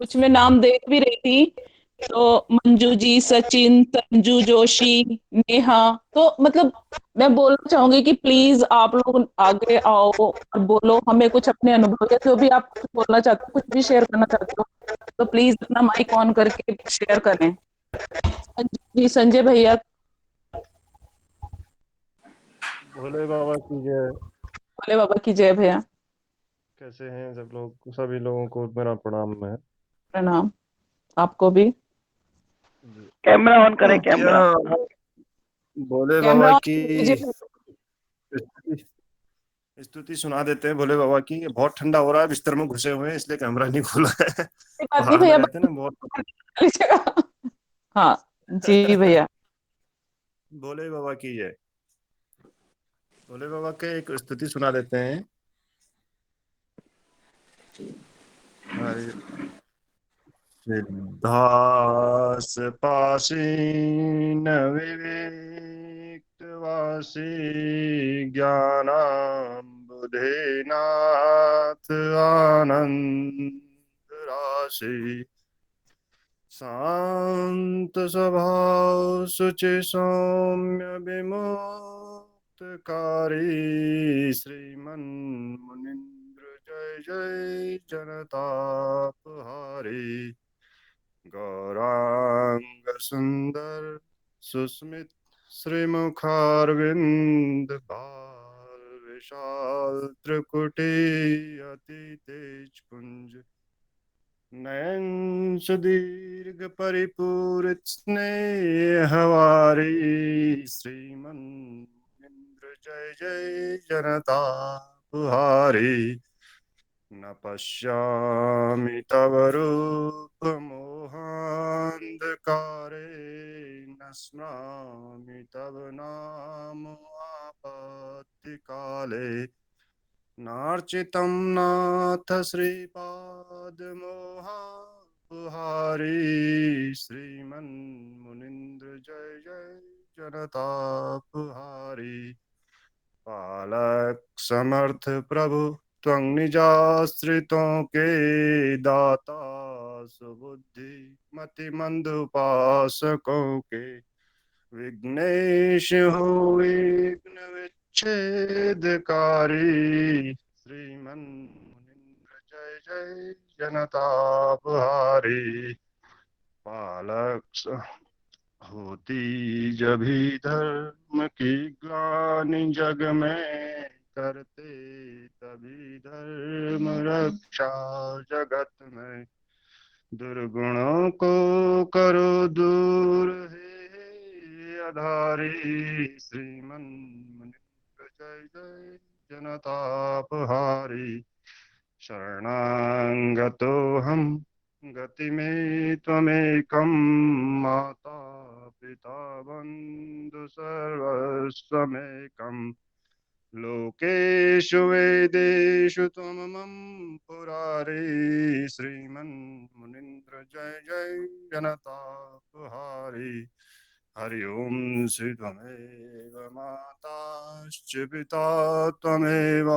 कुछ मैं नाम देख भी रही थी। तो मंजू जी, सचिन, संजू जोशी, नेहा। तो मतलब मैं बोलना चाहूंगी कि प्लीज आप लोग आगे आओ और बोलो हमें कुछ अपने अनुभव, या जो भी आप कुछ बोलना चाहते हो, कुछ भी शेयर करना चाहते हो, तो प्लीज अपना माइक ऑन करके शेयर करें। संजू जी, संजय भैया। भोले बाबा की जय। भोले बाबा की जय भैया। कैसे हैं सब लोग? सभी लोगों को मेरा प्रणाम है प्रणाम आपको भी। जी। कैमरा ऑन करें, क्या camera. Bhole camera Baba on की कीजिए। स्तुति स्तुति सुना देते हैं भोले बाबा की। बहुत ठंडा हो रहा है, बिस्तर में घुसे हुए हैं इसलिए कैमरा नहीं खुला है। कोई बात नहीं पहाड़ में भैया, रहते हैं ना बहुत। लीजिएगा। हाँ जी भैया। भोले बाबा की जय। भोले बाबा के एक स्तुति सुना देते हैं। हरे सिद्धास पासीन विविक्त वासी ज्ञानाम्बुधेनाथ आनंद राशि शांत स्वभाव शुचि सौम्य विमुक्तकारी श्रीमन मुनीन्द्र जय जय जनतापहारी गौरांग सुंदर सुस्मित श्रीमुखारविंद भाल विशाल त्रिकुटी अति तेज पुंज नयन सुदीर्घ परिपूरित स्नेहवारी श्रीमन इंद्र जय जय जनता पुहारी न पश्यामि तव रूप मोहांधकारे न स्मरामि तव नाम आपत्ति काले नार्चितं नाथ श्रीपादमोहापहारी श्रीमन्मुनीन्द्र जय जय जनतापहारी पालक समर्थ प्रभु त्वं निजाश्रितों के दाता सुबुद्धि मति मंद उपासकों के विघ्नेश हो विघ्न विच्छेदकारी श्रीमन मुनीन्द्र जय जय जनतापहारी पालक होती जब भी धर्म की ग्लानि जग में करते तभी धर्म रक्षा जगत में दुर्गुणों को करो दूर हे अधारी श्रीमन मुनिन्द्र जय जय जनतापहारी शरणागतो हम गति में त्वमेकं माता पिता बंधु सर्वस्वमेकम् लोकेषु वेदेषु त्वममं पुरारी श्रीमन्मुनीन्द्र जय जय जनतापहारी हरि ओं श्री त्वमेव माताश्च पिता त्वमेव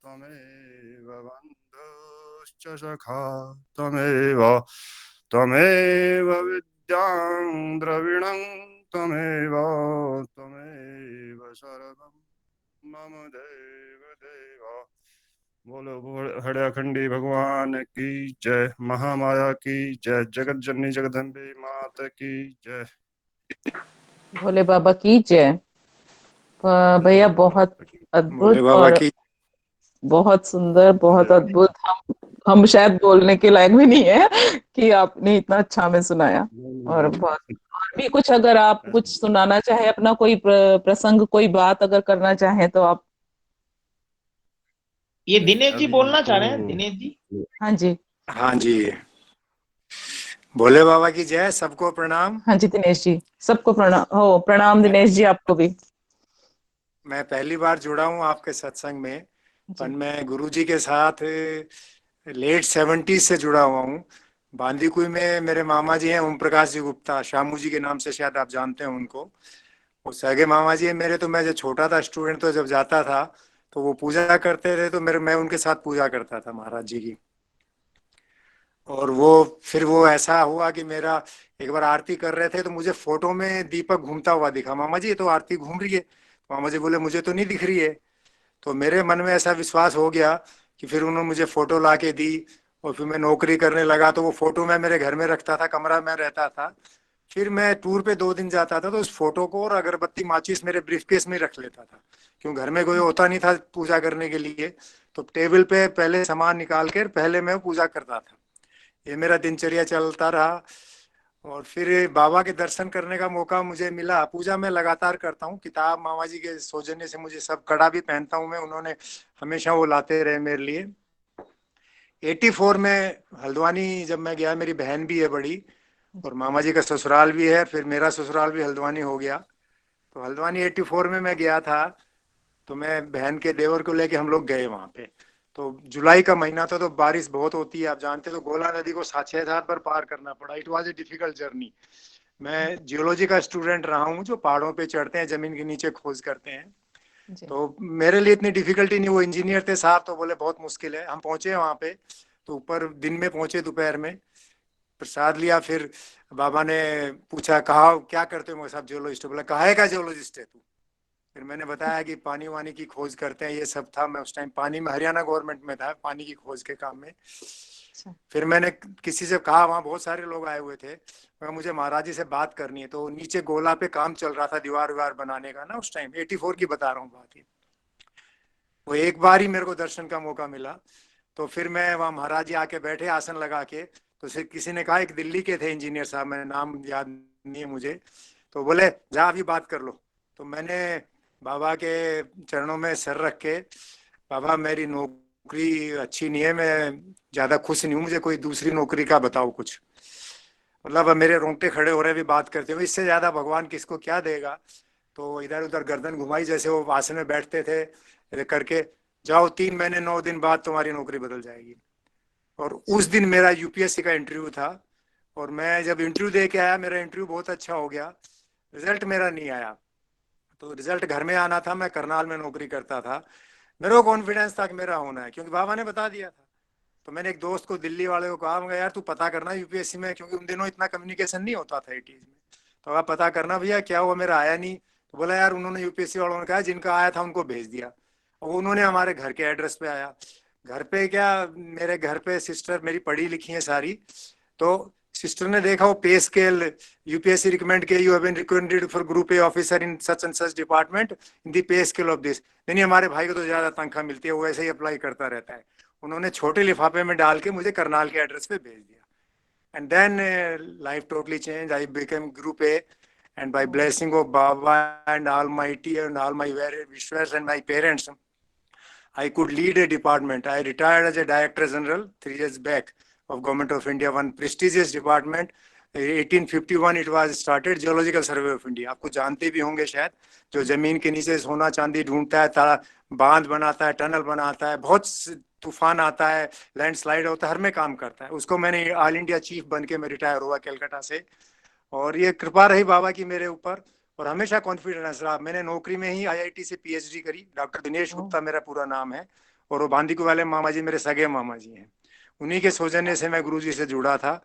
त्वमेव बन्धुश्च सखा त्वमेव त्वमेव विद्यां द्रविणं त्वमेव त्वमेव सर्वं मम देव देव बोलो हड़याखंडी भगवान की जय, महामाया की जय, जगत जननी जगदम्बे मात की जय। भोले बाबा की जय। भैया भोले बहुत बाबा की, भोले अद्भुत बाबा और की। बहुत सुंदर, बहुत जय। अद्भुत। हम शायद बोलने के लायक भी नहीं है कि आपने इतना अच्छा हमें सुनाया। और बहुत, और भी कुछ अगर आप कुछ ऐसा सुनाना चाहे, अपना कोई प्रसंग, कोई बात अगर करना चाहे तो आप। ये दिनेश जी अभी बोलना तो चाह रहे हैं, दिनेश जी। हाँ जी। हाँ जी, भोले बाबा की जय, सबको प्रणाम। हाँ जी दिनेश जी, सबको प्रणाम हो। प्रणाम मैं दिनेश जी, आपको भी। मैं पहली बार जुड़ा हूँ आपके सत्संग में, पर जी। मैं गुरुजी के साथ लेट 70s से जुड़ा हुआ हूँ। बांदीकुई में मेरे मामा जी हैं, ओम प्रकाश जी गुप्ता, शामू जी के नाम से शायद आप जानते हैं उनको। वो सगे मामा जी है मेरे। तो मैं जब छोटा था स्टूडेंट, तो जब जाता था तो वो पूजा करते थे, तो मैं उनके साथ पूजा करता था महाराज जी की। और वो फिर वो ऐसा हुआ कि मेरा एक बार आरती कर रहे थे तो मुझे फोटो में दीपक घूमता हुआ दिखा। मामा जी ये तो आरती घूम रही है। मामा जी बोले मुझे तो नहीं दिख रही है। तो मेरे मन में ऐसा विश्वास हो गया कि फिर उन्होंने मुझे फोटो ला के दी। और फिर मैं नौकरी करने लगा तो वो फोटो मैं मेरे घर में रखता था, कमरा में रहता था। फिर मैं टूर पे 2 दिन जाता था तो उस फोटो को और अगरबत्ती माचिस मेरे ब्रीफकेस में रख लेता था, क्यों घर में कोई होता नहीं था पूजा करने के लिए। तो टेबल पे पहले सामान निकाल कर पहले मैं पूजा करता था। ये मेरा दिनचर्या चलता रहा। और फिर बाबा के दर्शन करने का मौका मुझे मिला। पूजा मैं लगातार करता हूँ, किताब मामा जी के सौजन्य से मुझे सब, कड़ा भी पहनता हूँ मैं, उन्होंने हमेशा वो लाते रहे मेरे लिए। 84 में हल्द्वानी जब मैं गया, मेरी बहन भी है बड़ी, और मामा जी का ससुराल भी है, फिर मेरा ससुराल भी हल्द्वानी हो गया। तो हल्द्वानी 84 में मैं गया था। तो मैं बहन के देवर को लेके हम लोग गए वहां पे। तो जुलाई का महीना था, तो बारिश बहुत होती है आप जानते। तो गोला नदी को 6-7 बार पार करना पड़ा। It was a difficult journey. मैं जियोलॉजी का स्टूडेंट रहा हूँ, जो पहाड़ों पे चढ़ते हैं, जमीन के नीचे खोज करते हैं। जी। तो मेरे लिए इतनी डिफिकल्टी नहीं। वो इंजीनियर थे साहब, तो बोले बहुत मुश्किल है। हम पहुंचे वहां पे, तो ऊपर दिन में पहुंचे, दोपहर में प्रसाद लिया। फिर बाबा ने पूछा कहा क्या करते हो? मैं साहब जियोलॉजिस्ट। बोला काहे का जियोलॉजिस्ट है तू? फिर मैंने बताया कि पानी वानी की खोज करते हैं, ये सब था। मैं उस टाइम पानी में, हरियाणा गवर्नमेंट में था, पानी की खोज के काम में। अच्छा। फिर मैंने किसी से कहा, वहाँ बहुत सारे लोग आए हुए थे, मैं मुझे महाराज जी से बात करनी है। तो नीचे गोला पे काम चल रहा था, दीवार विवार बनाने का ना, उस टाइम 84 की बता रहा हूँ बात ये। वो एक बार ही मेरे को दर्शन का मौका मिला। तो फिर मैं वहाँ, महाराज जी आके बैठे आसन लगा के। तो फिर किसी ने कहा, एक दिल्ली के थे इंजीनियर साहब, मैं नाम याद नहीं है मुझे, तो बोले जा अभी बात कर लो। तो मैंने बाबा के चरणों में सर रख के, बाबा मेरी नौकरी अच्छी नहीं है, मैं ज्यादा खुश नहीं हूँ, मुझे कोई दूसरी नौकरी का बताओ कुछ। मतलब अब मेरे रोंगटे खड़े हो रहे हैं भी बात करते हुए। इससे ज्यादा भगवान किसको क्या देगा। तो इधर उधर गर्दन घुमाई, जैसे वो आसन में बैठते थे करके, जाओ 3 महीने 9 दिन बाद तुम्हारी नौकरी बदल जाएगी। और उस दिन मेरा यूपीएससी का इंटरव्यू था। और मैं जब इंटरव्यू दे के आया, मेरा इंटरव्यू बहुत अच्छा हो गया। रिजल्ट मेरा नहीं आया। तो रिजल्ट घर में आना था, मैं करनाल में नौकरी करता था। मेरे को कॉन्फिडेंस था कि मेरा होना है, क्योंकि बाबा ने बता दिया था। तो मैंने एक दोस्त को, दिल्ली वाले को कहा, मैं यार तू पता करना यूपीएससी में, क्योंकि उन दिनों इतना कम्युनिकेशन नहीं होता था 80s में। तो आप पता करना भैया क्या हुआ, मेरा आया नहीं। तो बोला यार उन्होंने, यूपीएससी वालों ने कहा जिनका आया था उनको भेज दिया। और उन्होंने हमारे घर के एड्रेस पे आया। घर पे क्या, मेरे घर पे सिस्टर मेरी पढ़ी लिखी है सारी। तो सिस्टर ने देखा वो पे स्केल, यूपीएससी रिकमेंड के, you have been recommended for group A officer in such and such department in the pay scale of this. नहीं हमारे भाई को तो ज्यादा तनख्वाह मिलती है, वो ऐसे ही अप्लाई करता रहता है। उन्होंने छोटे लिफाफे में डाल के मुझे करनाल के एड्रेस पे भेज दिया। And then life totally change, I became group A. And by blessing of Baba and almighty and all my very विश्वास and my parents, I could lead a department. I retired as a Director General 3 years back of Government of India, one prestigious department. 1851 it was started, Geological Survey of India. आपको जानते भी होंगे शायद, जो जमीन के नीचे सोना चांदी ढूंढता है, तारा बांध बनाता है, टनल बनाता है, बहुत तूफान आता है, लैंडस्लाइड होता है, हर में काम करता है। उसको मैंने ऑल इंडिया चीफ बन के मैं रिटायर हुआ कलकत्ता से। और ये कृपा रही बाबा की मेरे ऊपर, और हमेशा कॉन्फिडेंस रहा। मैंने नौकरी में ही आईआईटी से पीएचडी करी। डॉक्टर दिनेश गुप्ता मेरा पूरा नाम है। और वो बांदीकुई वाले मामा जी मेरे सगे मामा जी हैं। उन्हीं के सौजन्य से मैं गुरु जी से जुड़ा था।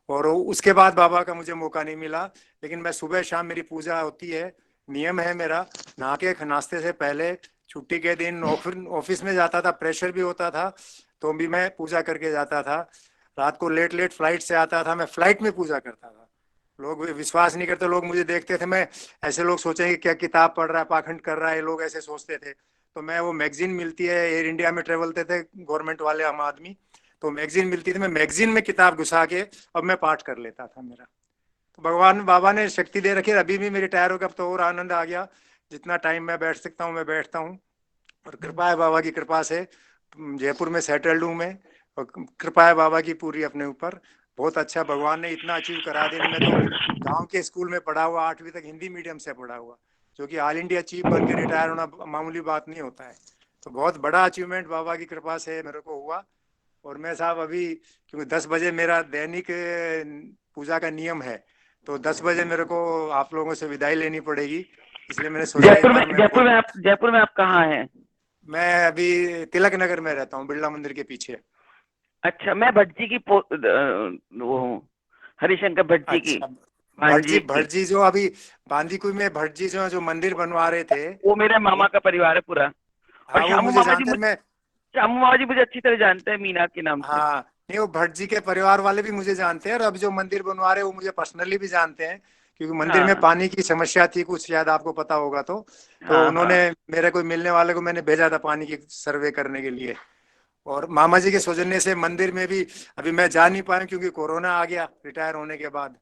और उसके बाद बाबा का मुझे मौका नहीं मिला। लेकिन मैं सुबह शाम, मेरी पूजा होती है, नियम है मेरा, नहा के नाश्ते से पहले छुट्टी के दिन ऑफिस में जाता था, प्रेशर भी होता था, तो भी मैं पूजा करके जाता था। रात को लेट लेट फ्लाइट से आता था, मैं फ्लाइट में पूजा करता था। लोग विश्वास नहीं करते, लोग मुझे देखते थे, मैं ऐसे लोग सोचेंगे क्या किताब पढ़ रहा है, पाखंड कर रहा है, लोग ऐसे सोचते थे। तो मैं वो मैगजीन मिलती है, एयर इंडिया में ट्रेवल थे गवर्नमेंट वाले हम आदमी, तो मैगजीन मिलती थी, मैं मैगजीन में किताब घुसा के अब मैं पाठ कर लेता था मेरा। तो भगवान बाबा ने शक्ति दे रखी है, अभी भी मेरी टायर हो गया, अब तो और आनंद आ गया। जितना टाइम मैं बैठ सकता हूँ मैं बैठता हूँ, और कृपा है बाबा की कृपा से जयपुर में सेटल्ड हूँ मैं, और कृपा है बाबा की पूरी अपने ऊपर। बहुत अच्छा, भगवान ने इतना अचीव करा दिया। मैं तो गांव के स्कूल में पढ़ा हुआ, 8वीं तक हिंदी मीडियम से पढ़ा हुआ, जो कि ऑल इंडिया चीफ बन के रिटायर होना मामूली बात नहीं होता है। तो बहुत बड़ा अचीवमेंट बाबा की कृपा से मेरे को हुआ। और मैं साहब अभी, क्योंकि 10 बजे मेरा दैनिक पूजा का नियम है, तो 10 बजे मेरे को आप लोगों से विदाई लेनी पड़ेगी, इसलिए मैंने सोचा इस बार मैं जयपुर में आप कहाँ हैं? मैं अभी तिलक नगर में रहता हूँ, बिरला मंदिर के पीछे। अच्छा, मैं भट्ट जी की वो हरिशंकर भट्ट जी की अच्छा, भांजी भट्ट जी जो अभी बांदीकुई में भट्ट जी जो मंदिर बनवा रहे थे, वो मेरे मामा का परिवार है पूरा। और हाँ वो मुझे जानते हैं। मैं श्यामू मामा जी मुझे अच्छी तरह जानते हैं, मीना के नाम से। हाँ नहीं, वो भट्ट जी के परिवार वाले भी मुझे जानते हैं, और अब जो मंदिर बनवा रहे हैं वो मुझे पर्सनली भी जानते हैं, क्योंकि मंदिर में हाँ पानी की समस्या थी कुछ, शायद आपको पता होगा। तो हाँ उन्होंने हाँ मेरे कोई मिलने वाले को मैंने भेजा था पानी की सर्वे करने के लिए। और मामा जी के सौजन्य से मंदिर में भी अभी मैं जा नहीं पाया, क्योंकि कोरोना आ गया रिटायर होने के बाद।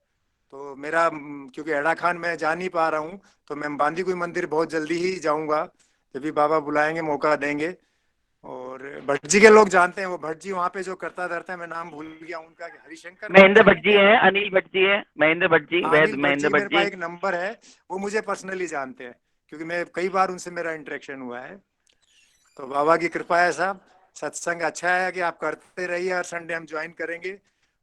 तो मेरा क्योंकि एड़ा खान मैं जा नहीं पा रहा हूँ, तो मैं बांदीकुई मंदिर बहुत जल्दी ही जाऊंगा, जब भी बाबा बुलाएंगे मौका देंगे। और भट्ट जी के लोग जानते हैं, वो भट्ट जी वहाँ पे जो करता धरता है, मैं नाम भूल गया उनका, हरिशंकर भट्ट महेंद्र जी भट्ट जी क्या? हैं, अनिल भट्ट जी हैं, महेंद्र भट्ट जी, वैद अनिल भट्ट महेंद्र जी मेरे भट्ट पास जी। एक नंबर है, वो मुझे पर्सनली जानते हैं, क्योंकि मैं कई बार उनसे मेरा इंटरेक्शन हुआ है। तो बाबा की कृपा है साहब, सत्संग अच्छा है कि आप करते रहिए, हर संडे हम ज्वाइन करेंगे।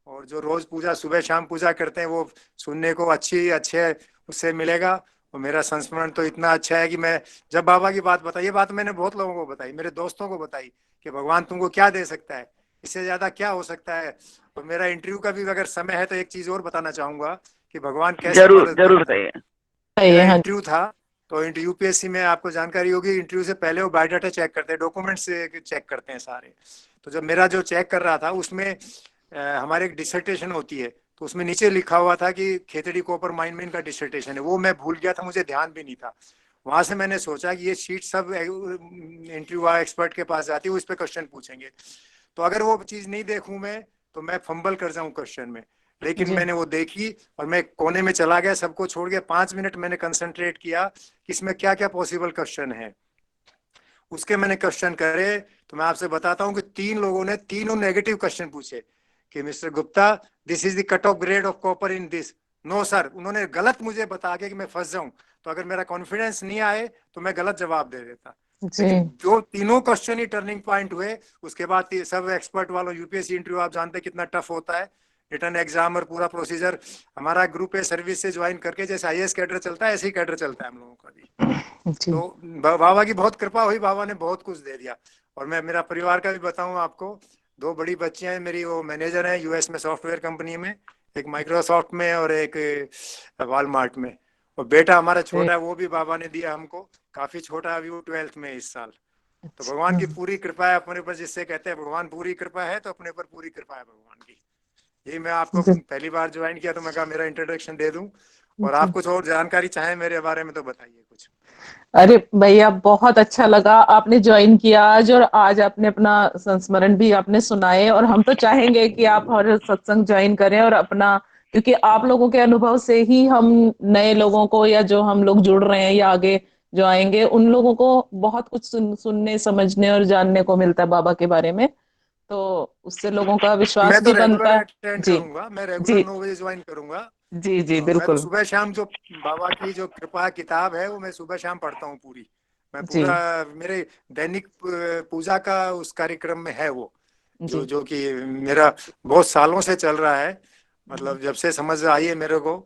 और जो रोज पूजा सुबह शाम पूजा करते हैं वो सुनने को अच्छे उससे मिलेगा। और मेरा संस्मरण तो इतना अच्छा है कि मैं जब बाबा की बात बताई, ये बात मैंने बहुत लोगों को बताई, मेरे दोस्तों को बताई, कि भगवान तुमको क्या दे सकता है, इससे ज्यादा क्या हो सकता है। तो मेरा इंटरव्यू का भी अगर समय है तो एक चीज और बताना चाहूंगा कि भगवान कैसे जरूर मदद जरूर करता है। बताइए। सही मेरा है, हाँ जी। इंटरव्यू था, तो यूपीएससी में आपको जानकारी होगी, इंटरव्यू से पहले वो बायोडाटा चेक करते हैं, डॉक्यूमेंट्स चेक करते हैं सारे। तो जब मेरा जो चेक कर रहा था उसमें हमारे एक डिसर्टेशन होती है, तो उसमें नीचे लिखा हुआ था कि खेतड़ी कॉपर माइन में इनका डिसर्टेशन है, वो मैं भूल गया था, मुझे ध्यान भी नहीं था। वहां से मैंने सोचा कि ये शीट सब इंटरव्यू एक्सपर्ट के पास जाती है, वो इस पे क्वेश्चन पूछेंगे, तो अगर वो चीज नहीं देखूं मैं तो मैं फंबल कर जाऊं क्वेश्चन में। लेकिन जी मैंने वो देखी और मैं कोने में चला गया, सबको छोड़ के 5 मिनट मैंने कंसंट्रेट किया कि इसमें क्या क्या पॉसिबल क्वेश्चन है। उसके मैंने क्वेश्चन करे, तो मैं आपसे बताता हूँ कि 3 लोगों ने तीनों नेगेटिव क्वेश्चन पूछे कि mister Gupta, this is the cut off grade of copper in this. No sir, उन्होंने गलत मुझे बता के कि मैं फंस जाऊं, तो अगर मेरा कॉन्फिडेंस नहीं आए तो मैं गलत जवाब दे देता। जी लेकिन जो तीनों क्वेश्चन ही टर्निंग पॉइंट हुए, उसके बाद सब एक्सपर्ट वालों, यूपीएससी इंटरव्यू आप जानते हैं कितना टफ होता है, रिटर्न एग्जाम और पूरा प्रोसीजर। हमारा ग्रुप ए सर्विस से ज्वाइन करके जैसे आईएएस कैडर चलता है, ऐसे ही कैडर चलता है हम लोगों का भी। जी तो बाबा की बहुत कृपा हुई, बाबा ने बहुत कुछ दे दिया। और मैं मेरा परिवार का भी बताऊं आपको, 2 बड़ी बच्चियां हैं मेरी, वो मैनेजर हैं यूएस में सॉफ्टवेयर कंपनी में, एक माइक्रोसॉफ्ट में और एक वॉलमार्ट में। और बेटा हमारा जी। छोटा है, वो भी बाबा ने दिया हमको, काफी छोटा है अभी, वो 12th में इस साल। तो भगवान अच्छा, की पूरी कृपा है अपने ऊपर, जिससे कहते हैं भगवान पूरी कृपा है, तो अपने ऊपर पूरी कृपा है भगवान की। यही मैं आपको जी पहली बार ज्वाइन किया तो मैं कहा मेरा इंट्रोडक्शन दे दूं, और आप जी। कुछ और जानकारी चाहें मेरे बारे में तो बताइए कुछ। अरे भैया, बहुत अच्छा लगा आपने ज्वाइन किया आज, और आज आपने अपना संस्मरण भी आपने सुनाए, और हम तो चाहेंगे कि आप हर सत्संग ज्वाइन करें और अपना, क्योंकि आप लोगों के अनुभव से ही हम नए लोगों को, या जो हम लोग जुड़ रहे हैं या आगे जो आएंगे, उन लोगों को बहुत कुछ सुनने समझने और जानने को मिलता है बाबा के बारे में, तो उससे लोगों का मैं विश्वास तो भी रेगुलर बनता है। अटेंड जी करूंगा, मैं रेगुलर जी 9 बजे ज्वाइन करूंगा। जी जी तो मैं तो बिल्कुल। सुबह शाम जो बाबा की जो कृपा किताब है वो मैं सुबह शाम पढ़ता हूँ पूरी। मैं जी पूरा मेरे दैनिक पूजा का उस कार्यक्रम में है वो, जो जी जो कि मेरा बहुत सालों से चल रहा है, मतलब जब से समझ आई है मेरे को।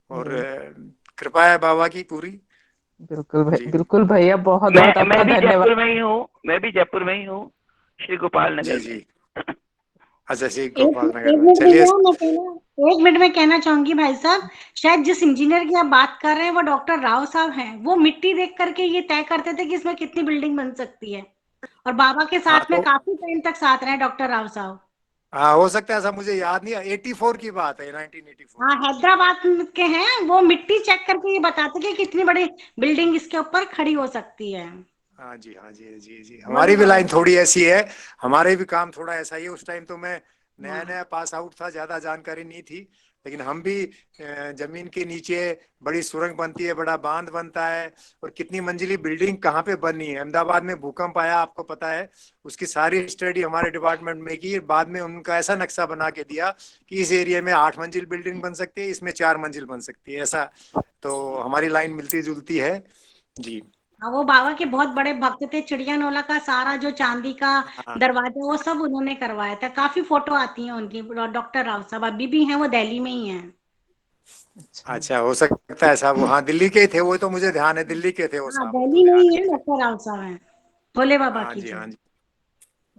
और जी कृपा है बाबा की पूरी। जी बिल्कुल भैया, बहुत बहुत मैं आपका भी धन्यवाद। जयपुर में ही हूँ, मैं भी जयपुर में ही हूँ, श्री गोपाल जी नगर में। जी। अच्छा ठीक, एक गोपाल एक नगर में, मिनट चलिए। भैया, एक मिनट में कहना चाहूंगी भाई साहब, शायद जिस इंजीनियर की आप बात कर रहे हैं वो डॉक्टर राव साहब हैं। वो मिट्टी देख करके ये तय करते थे कि इसमें कितनी बिल्डिंग बन सकती है, और बाबा के हाँ साथ में तो काफी टाइम तक साथ रहे डॉक्टर राव साहब। हाँ, हो सकता है, ऐसा मुझे याद नहीं है, 84 की बात है, 1984 हाँ, की। हैदराबाद के हैं। वो मिट्टी चेक करके ये बताते कि कितनी बड़ी बिल्डिंग इसके ऊपर खड़ी हो सकती है। हाँ जी, हाँ जी, जी जी, बोले हमारी भी बाबा लाइन जी। थोड़ी ऐसी है, हमारे भी काम थोड़ा ऐसा ही है। उस टाइम तो मैं नया हाँ नया पास आउट था, ज्यादा जानकारी नहीं थी, लेकिन हम भी जमीन के नीचे बड़ी सुरंग बनती है, बड़ा बांध बनता है, और कितनी मंजिली बिल्डिंग कहाँ पे बनी है। अहमदाबाद में भूकंप आया, आपको पता है, उसकी सारी स्टडी हमारे डिपार्टमेंट में की। बाद में उनका ऐसा नक्शा बना के दिया कि इस एरिया में 8 मंजिल बिल्डिंग बन सकती है, इसमें 4 मंजिल बन सकती है, ऐसा। तो हमारी लाइन मिलती जुलती है जी। हाँ, वो बाबा के बहुत बड़े भक्त थे। चिड़िया नौला का सारा जो चांदी का हाँ दरवाजा वो सब उन्होंने करवाया था। काफी फोटो आती हैं उनकी। डॉक्टर राव साहब अभी भी हैं, वो दिल्ली में ही हैं। अच्छा, हो सकता है साहब, वो हाँ दिल्ली के ही थे, वो तो मुझे ध्यान है, दिल्ली के थे वो हाँ, साहब, वो तो दिल्ली में ध्यान ही है है, मुझे। डॉक्टर राव साहब हैं। भोले बाबा हाँ की जी, जय। हाँ जी,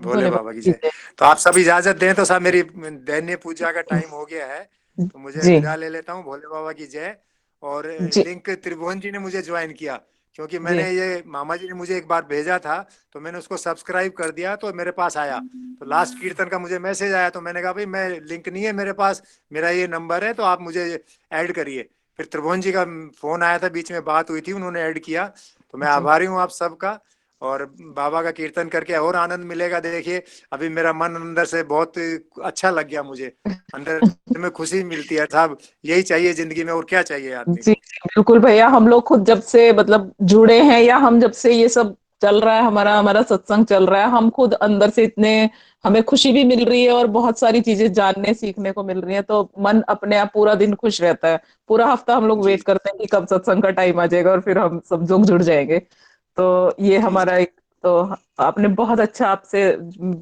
भोले बोले बाबा की बाबा की जय। जय। तो आप सब इजाजत दें तो साहब, मेरी दैन्य पूजा का टाइम हो गया है, तो मुझे जी विदा ले लेता हूँ। भोले बाबा की जय। और जी लिंक त्रिभुवन जी ने मुझे ज्वाइन किया, क्योंकि जी मैंने ये मामा जी ने मुझे एक बार भेजा था, तो मैंने उसको सब्सक्राइब कर दिया, तो मेरे पास आया। तो लास्ट कीर्तन का मुझे मैसेज आया, तो मैंने कहा भाई मैं, लिंक नहीं है मेरे पास, मेरा ये नंबर है, तो आप मुझे ऐड करिए। फिर त्रिभुवन जी का फोन आया था, बीच में बात हुई थी, उन्होंने ऐड किया। तो मैं जी आभारी हूँ आप सबका। और बाबा का कीर्तन करके और आनंद मिलेगा। देखिए, अभी मेरा मन अंदर से बहुत अच्छा लग गया, मुझे अंदर में खुशी मिलती है साहब। यही चाहिए जिंदगी में, और क्या चाहिए आदमी जी को। जी, बिल्कुल भैया। हम लोग खुद जब से मतलब जुड़े हैं, या हम जब से ये सब चल रहा है, हमारा हमारा सत्संग चल रहा है, हम खुद अंदर से इतने, हमें खुशी भी मिल रही है और बहुत सारी चीजें जानने सीखने को मिल रही है। तो मन अपने आप पूरा दिन खुश रहता है। पूरा हफ्ता हम लोग जी वेट करते हैं कि कब सत्संग का टाइम आ जाएगा और फिर हम सब लोग जुड़ जाएंगे। तो ये जी जी हमारा एक, तो आपने बहुत अच्छा, आपसे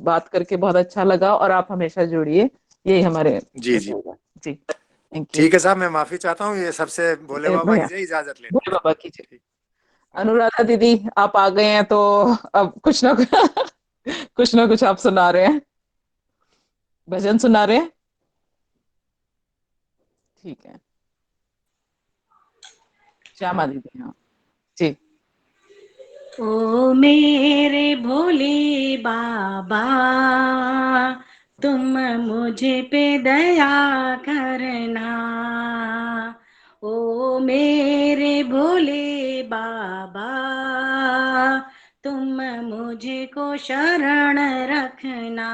बात करके बहुत अच्छा लगा, और आप हमेशा जुड़िए। यही हमारे जी जी। रहेगा। जी, थैंक यू। ठीक है साहब, मैं माफी चाहता हूँ ये सबसे, भोले बाबा की भैया, जय, इजाजत लेता भोले हूँ बाबा की जय। साहब। ठीक। ओके। अनुराधा दीदी, आप आ गए हैं तो अब कुछ ना कुछ कुछ ना कुछ आप सुना रहे हैं, भजन सुना रहे हैं। ठीक है, श्यामा दीदी, हाँ जी। ओ मेरे भोले बाबा, तुम मुझे पे दया करना। ओ मेरे भोले बाबा, तुम मुझे को शरण रखना।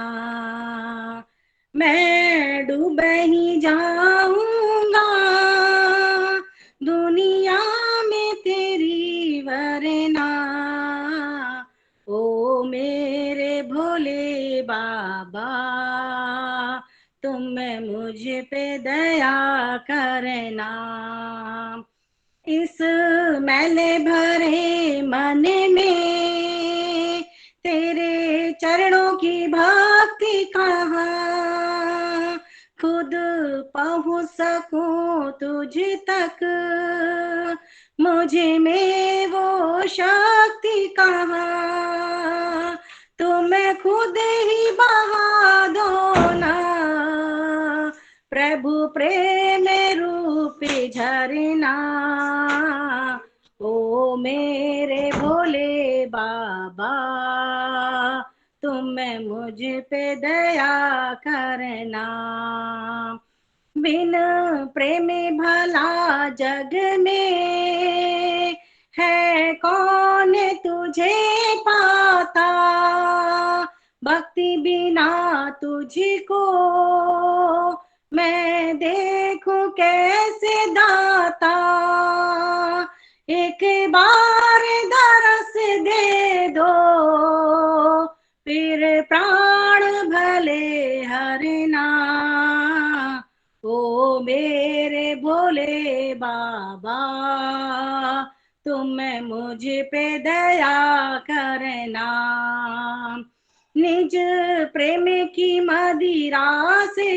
मैं डूब ही जाऊंगा दुनिया में तेरी वरना। ओ मेरे भोले बाबा, तुम मुझ पे दया करना। इस मैले भरे मन में तेरे चरणों की भक्ति कहाँ, खुद पहुँच सकूं तुझ तक, मुझे में वो शक्ति कहाँ। तो मैं खुद ही बहा दो ना प्रभु प्रेम रूप झरना। ओ मेरे भोले बाबा, तुम मुझ पे दया करना। बिन प्रेम भला जग में है कौन तुझे पाता। भक्ति बिना तुझको मैं देखूं कैसे दाता। एक बार दरस दे दो फिर प्राण भले हरना। ओ मेरे भोले बाबा, तुम मुझ पे दया करना। निज प्रेम की मदिरा से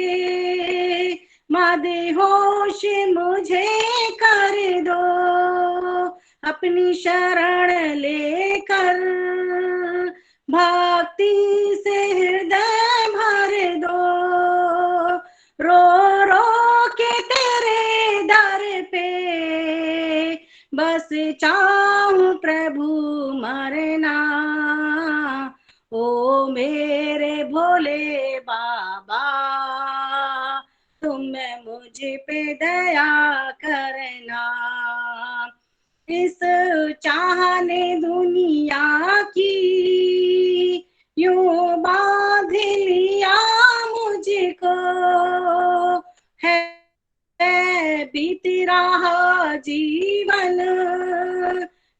मदहोश मुझे कर दो। अपनी शरण लेकर भक्ति से हृदय भर दो। जाऊं प्रभु मरना, ओ मेरे भोले बाबा, तुम मुझ पे दया करना। इस चाहने दुनिया की यूं बांध लिया मुझको, है बीती रहा जीवन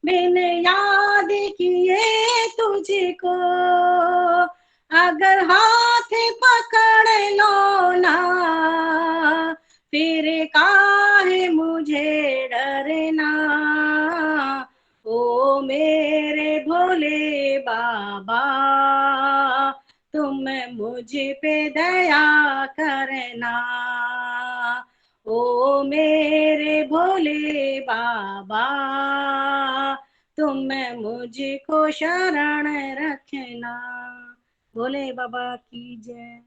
बिन याद किए तुझको। अगर हाथ पकड़ लो ना, फिर काहे मुझे डरना, ओ मेरे भोले बाबा, तुम मुझ पे दया करना, ओ मेरे भोले बाबा, तुम मुझको शरण रखना। भोले बाबा की जय।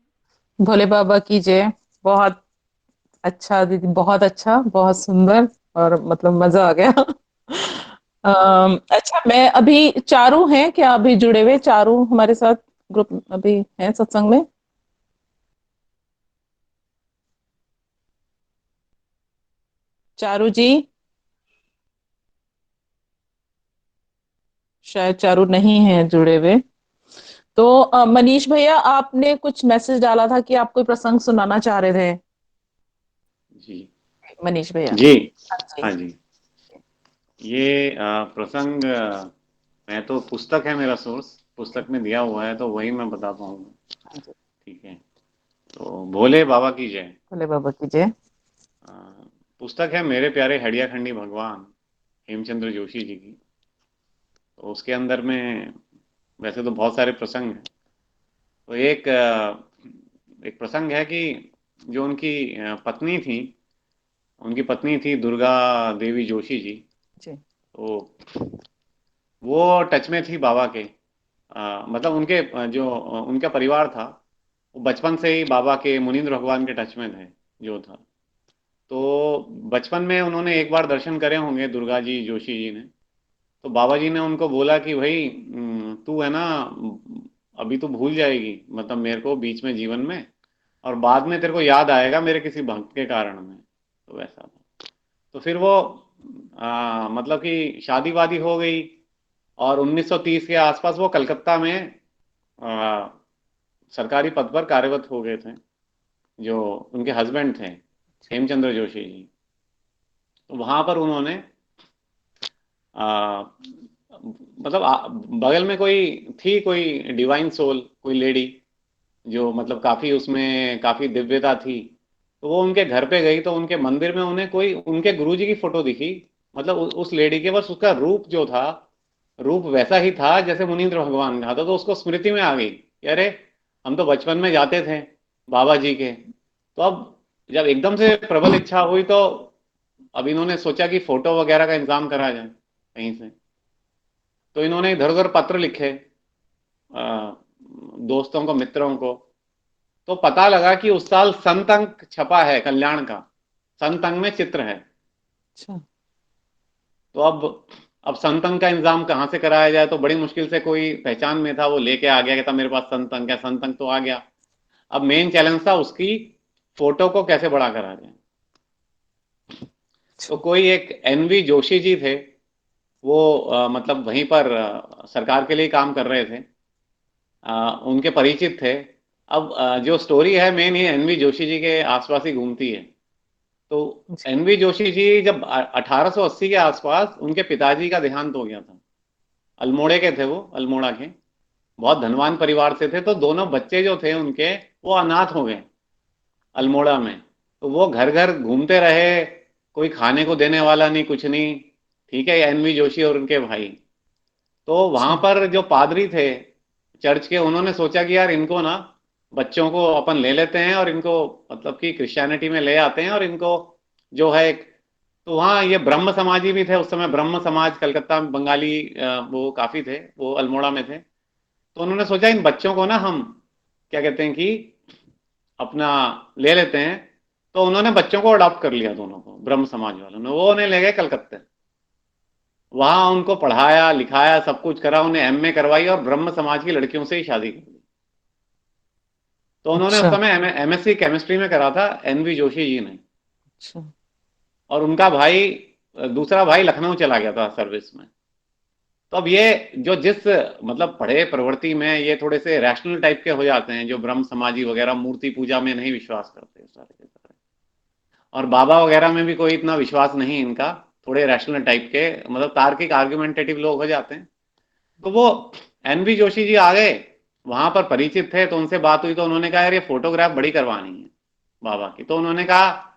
भोले बाबा की जय। बहुत अच्छा दीदी, बहुत अच्छा, बहुत सुंदर, और मतलब मजा आ गया। अच्छा, मैं अभी चारू हैं क्या अभी जुड़े हुए? चारू हमारे साथ ग्रुप अभी हैं सत्संग में? चारू जी, शायद चारू नहीं है जुड़े हुए। तो मनीष भैया, आपने कुछ मैसेज डाला था कि आप कोई प्रसंग सुनाना चाह रहे थे। जी मनीष भैया। जी हाँ जी। हाँ जी। ये प्रसंग मैं तो पुस्तक है मेरा सोर्स, पुस्तक में दिया हुआ है तो वही मैं बता पाऊंगा। हाँ जी। ठीक है, तो भोले बाबा की जय। भोले बाबा की जय। अ, पुस्तक है मेरे प्यारे हडिया खंडी भगवान हेमचंद्र जोशी जी की। तो उसके अंदर में वैसे तो बहुत सारे प्रसंग हैं, तो एक प्रसंग है कि जो उनकी पत्नी थी, उनकी पत्नी थी दुर्गा देवी जोशी जी। जी। तो वो टच में थी बाबा के, मतलब उनके जो उनका परिवार था वो बचपन से ही बाबा के मुनीन्द्र भगवान के टच में थे जो था। तो बचपन में उन्होंने एक बार दर्शन करे होंगे दुर्गा जी जोशी जी ने। तो बाबा जी ने उनको बोला कि भाई तू है ना, अभी तो भूल जाएगी मतलब मेरे को बीच में जीवन में, और बाद में तेरे को याद आएगा मेरे किसी भक्त के कारण में। तो वैसा था। तो फिर वो मतलब कि शादी वादी हो गई, और 1930 के आसपास वो कलकत्ता में आ, सरकारी पद पर कार्यरत हो गए थे। जो उनके हस्बैंड थे हेमचंद्र जोशी जी, तो वहां पर उन्होंने आ, मतलब बगल में कोई थी, कोई डिवाइन सोल, कोई लेडी जो मतलब काफी उसमें काफी दिव्यता थी। तो वो उनके घर पे गई तो उनके मंदिर में उन्हें कोई उनके गुरुजी की फोटो दिखी। मतलब उस लेडी के, बस उसका रूप जो था, रूप वैसा ही था जैसे मुनीन्द्र भगवान का था। तो उसको स्मृति में आ गई कि अरे हम तो बचपन में जाते थे बाबा जी के। तो अब जब एकदम से प्रबल इच्छा हुई तो अब इन्होंने सोचा कि फोटो वगैरह का इंतजाम करा जाए कहीं से। तो इन्होंने इधर उधर पत्र लिखे दोस्तों को, मित्रों को। तो पता लगा कि उस साल संत अंक छपा है कल्याण का, संत अंक में चित्र है। अच्छा। तो अब संत अंक का इंतजाम कहाँ से कराया जाए? तो बड़ी मुश्किल से कोई पहचान में था, वो लेके आ गया, कहता मेरे पास संत अंक है। संत अंक तो आ गया। अब मेन चैलेंज था उसकी फोटो को कैसे बड़ा करा जाए। तो कोई एक एनवी जोशी जी थे, वो मतलब वहीं पर सरकार के लिए काम कर रहे थे, उनके परिचित थे। अब जो स्टोरी है मेन ये एनवी जोशी जी के आसपास ही घूमती है। तो एनवी जोशी जी जब 1880 के आसपास उनके पिताजी का देहांत हो गया था। अल्मोड़े के थे वो, अल्मोड़ा के बहुत धनवान परिवार से थे। तो दोनों बच्चे जो थे उनके, वो अनाथ हो गए अल्मोड़ा में। तो वो घर घर घूमते रहे, कोई खाने को देने वाला नहीं, कुछ नहीं। ठीक है, एनवी जोशी और उनके भाई। तो वहां पर जो पादरी थे चर्च के, उन्होंने सोचा कि यार इनको ना, बच्चों को अपन ले लेते हैं और इनको मतलब कि क्रिश्चियनिटी में ले आते हैं, और इनको जो है एक, तो वहाँ ये ब्रह्म समाजी भी थे उस समय। ब्रह्म समाज कलकत्ता में बंगाली वो काफी थे, वो अल्मोड़ा में थे। तो उन्होंने सोचा इन बच्चों को ना हम क्या कहते हैं कि अपना ले लेते हैं। तो उन्होंने बच्चों को अडॉप्ट कर लिया, दोनों को, ब्रह्म समाज वालों ने। वो उन्हें ले गए कलकत्ते। वहां उनको पढ़ाया लिखाया, सब कुछ करा, उन्हें एमए करवाई और ब्रह्म समाज की लड़कियों से ही शादी कर दी। तो उन्होंने उस अच्छा। समय एमएससी केमिस्ट्री में करा था, एनवी जोशी जी ने। अच्छा। और उनका भाई, दूसरा भाई लखनऊ चला गया था सर्विस में। तो अब ये जो जिस मतलब पढ़े प्रवृत्ति में ये थोड़े से रैशनल टाइप के हो जाते हैं, जो ब्रह्म समाजी वगैरह मूर्ति पूजा में नहीं विश्वास करते सारे के सारे, और बाबा वगैरह में भी कोई इतना विश्वास नहीं इनका, थोड़े रैशनल टाइप के मतलब तार्किक आर्गुमेंटेटिव लोग हो जाते हैं। तो वो एनवी जोशी जी आ गए, वहां पर परिचित थे, तो उनसे बात हुई, तो उन्होंने कहा यार ये फोटोग्राफ बड़ी करवानी है बाबा की। तो उन्होंने कहा,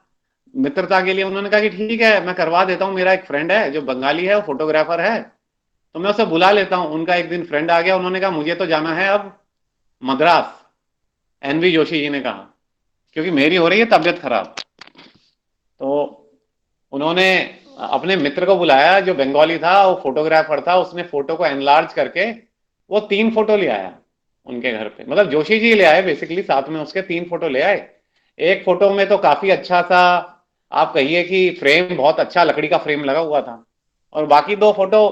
मित्रता के लिए उन्होंने कहा कि ठीक है मैं करवा देता हूँ, मेरा एक फ्रेंड है जो बंगाली है, वो फोटोग्राफर है, तो मैं उसे बुला लेता हूँ। उनका एक दिन फ्रेंड आ गया, उन्होंने कहा मुझे तो जाना है अब मद्रास। एनवी जोशी जी ने कहा क्योंकि मेरी हो रही है तबीयत खराब। तो उन्होंने अपने मित्र को बुलाया जो बंगाली था, वो फोटोग्राफर था, उसने फोटो को एनलार्ज करके वो 3 फोटो ले आया उनके घर पे, मतलब जोशी जी ले आए बेसिकली, साथ में उसके 3 फोटो ले आए। एक फोटो में तो काफी अच्छा सा, आप कहिए कि फ्रेम बहुत अच्छा लकड़ी का फ्रेम लगा हुआ था, और बाकी 2 फोटो,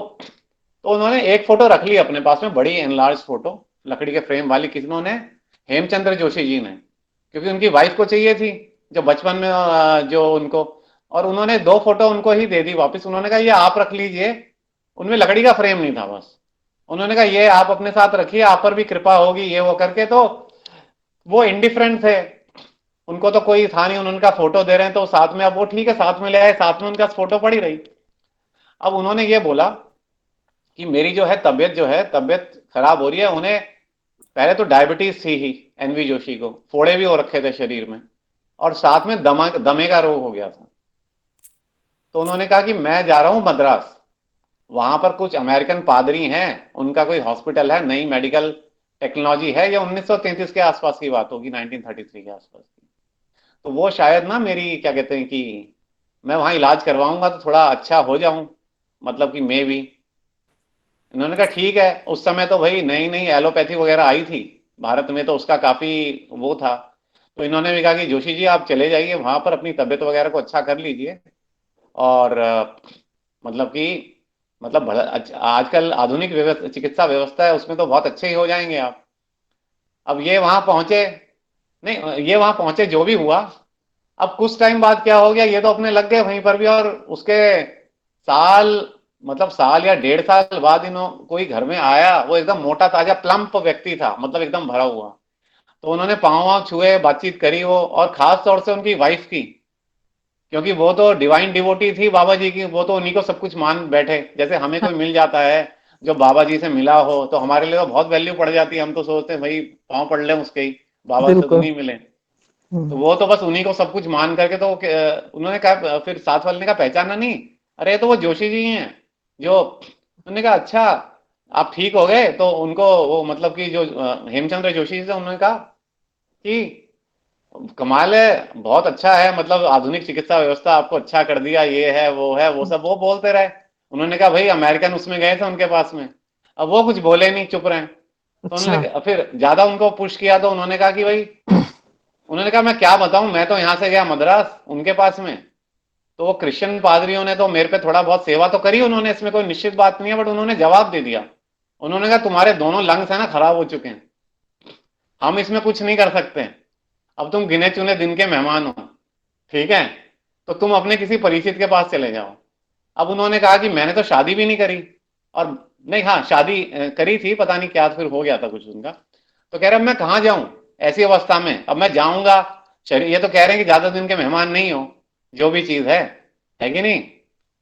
तो उन्होंने एक फोटो रख ली अपने पास में, बड़ी एनलार्ज फोटो लकड़ी के फ्रेम वाली, किन्होंने, हेमचंद्र जोशी जी ने, क्योंकि उनकी वाइफ को चाहिए थी जो बचपन में जो उनको, और उन्होंने 2 फोटो उनको ही दे दी वापस। उन्होंने कहा ये आप रख लीजिए, उनमें लकड़ी का फ्रेम नहीं था बस। उन्होंने कहा ये आप अपने साथ रखिए, आप पर भी कृपा होगी ये वो करके। तो वो इंडिफरेंट थे, उनको तो कोई था नहीं, उनका फोटो दे रहे हैं तो साथ में, अब वो ठीक है साथ में ले आए, साथ में उनका फोटो पड़ी रही। अब उन्होंने ये बोला कि मेरी जो है तबीयत खराब हो रही है। उन्हें पहले तो डायबिटीज थी ही, एनवी जोशी को फोड़े भी हो रखे थे शरीर में, और साथ में दमे का रोग हो गया था। तो उन्होंने कहा कि मैं जा रहा हूं मद्रास, वहां पर कुछ अमेरिकन पादरी हैं, उनका कोई हॉस्पिटल है, नई मेडिकल टेक्नोलॉजी है, ये 1933 के आसपास की बात होगी, 1933 के आसपास की। तो वो शायद ना मेरी क्या कहते हैं कि मैं वहां इलाज करवाऊंगा तो थोड़ा अच्छा हो जाऊं, मतलब कि मे भी। इन्होंने कहा ठीक है। उस समय तो भाई नई नई एलोपैथी वगैरह आई थी भारत में, तो उसका काफी वो था। तो इन्होंने भी कहा कि जोशी जी आप चले जाइए वहां पर, अपनी तबीयत वगैरह को अच्छा कर लीजिए, और मतलब कि मतलब आजकल आधुनिक चिकित्सा व्यवस्था है, उसमें तो बहुत अच्छे ही हो जाएंगे आप। अब ये वहां पहुंचे, नहीं ये वहां पहुंचे, जो भी हुआ। अब कुछ टाइम बाद क्या हो गया, ये तो अपने लग गए वहीं पर भी, और उसके साल, मतलब साल या 1.5 साल बाद इन्हों कोई घर में आया, वो एकदम मोटा ताजा प्लम्प व्यक्ति था, मतलब एकदम भरा हुआ। तो उन्होंने पाँव वाँव छुए, बातचीत करी वो, और खास तौर से उनकी वाइफ की, क्योंकि वो तो डिवाइन डिवोटी थी बाबा जी की, वो तो उन्हीं को सब कुछ मान बैठे। जैसे हमें कोई मिल जाता है जो बाबा जी से मिला हो, तो हमारे लिए तो बहुत वैल्यू पड़ जाती है, हम तो सोचते हैं भाई पाँव पड़ ले उसके ही, बाबा से तो बिल्कुल। नहीं मिले। तो वो तो बस उन्हीं को सब कुछ मान करके, तो उन्होंने कहा, फिर साथ वाले ने कहा पहचाना नहीं, अरे ये तो वो जोशी जी हैं जो। उन्होंने कहा अच्छा आप ठीक हो गए। तो उनको वो मतलब कि जो हेमचंद्र जोशी जी थे, उन्होंने कहा कि कमाल है, बहुत अच्छा है, मतलब आधुनिक चिकित्सा व्यवस्था आपको अच्छा कर दिया, ये है वो सब वो बोलते रहे। उन्होंने कहा भाई अमेरिकन उसमें गए थे उनके पास में, अब वो कुछ बोले नहीं, चुप रहे। तो अच्छा। उन्होंने फिर ज्यादा उनको पुश किया, तो उन्होंने कहा कि भाई, उन्होंने कहा मैं क्या बताऊं, मैं तो यहाँ से गया मद्रास उनके पास में, तो वो क्रिश्चियन पादरियों ने तो मेरे पे थोड़ा बहुत सेवा तो करी उन्होंने, इसमें कोई निश्चित बात नहीं है, बट उन्होंने जवाब दे दिया। उन्होंने कहा तुम्हारे दोनों लंग्स है ना खराब हो चुके हैं, हम इसमें कुछ नहीं कर सकते, अब तुम गिने चुने दिन के मेहमान हो, ठीक है, तो तुम अपने किसी परिचित के पास चले जाओ। अब उन्होंने कहा कि मैंने तो शादी भी नहीं करी, और नहीं हाँ शादी करी थी, पता नहीं क्या फिर हो गया था कुछ उनका। तो कह रहे अब मैं कहाँ जाऊं ऐसी अवस्था में, अब मैं जाऊंगा शरीर, ये तो कह रहे हैं कि ज्यादा दिन के मेहमान नहीं हो, जो भी चीज है कि नहीं।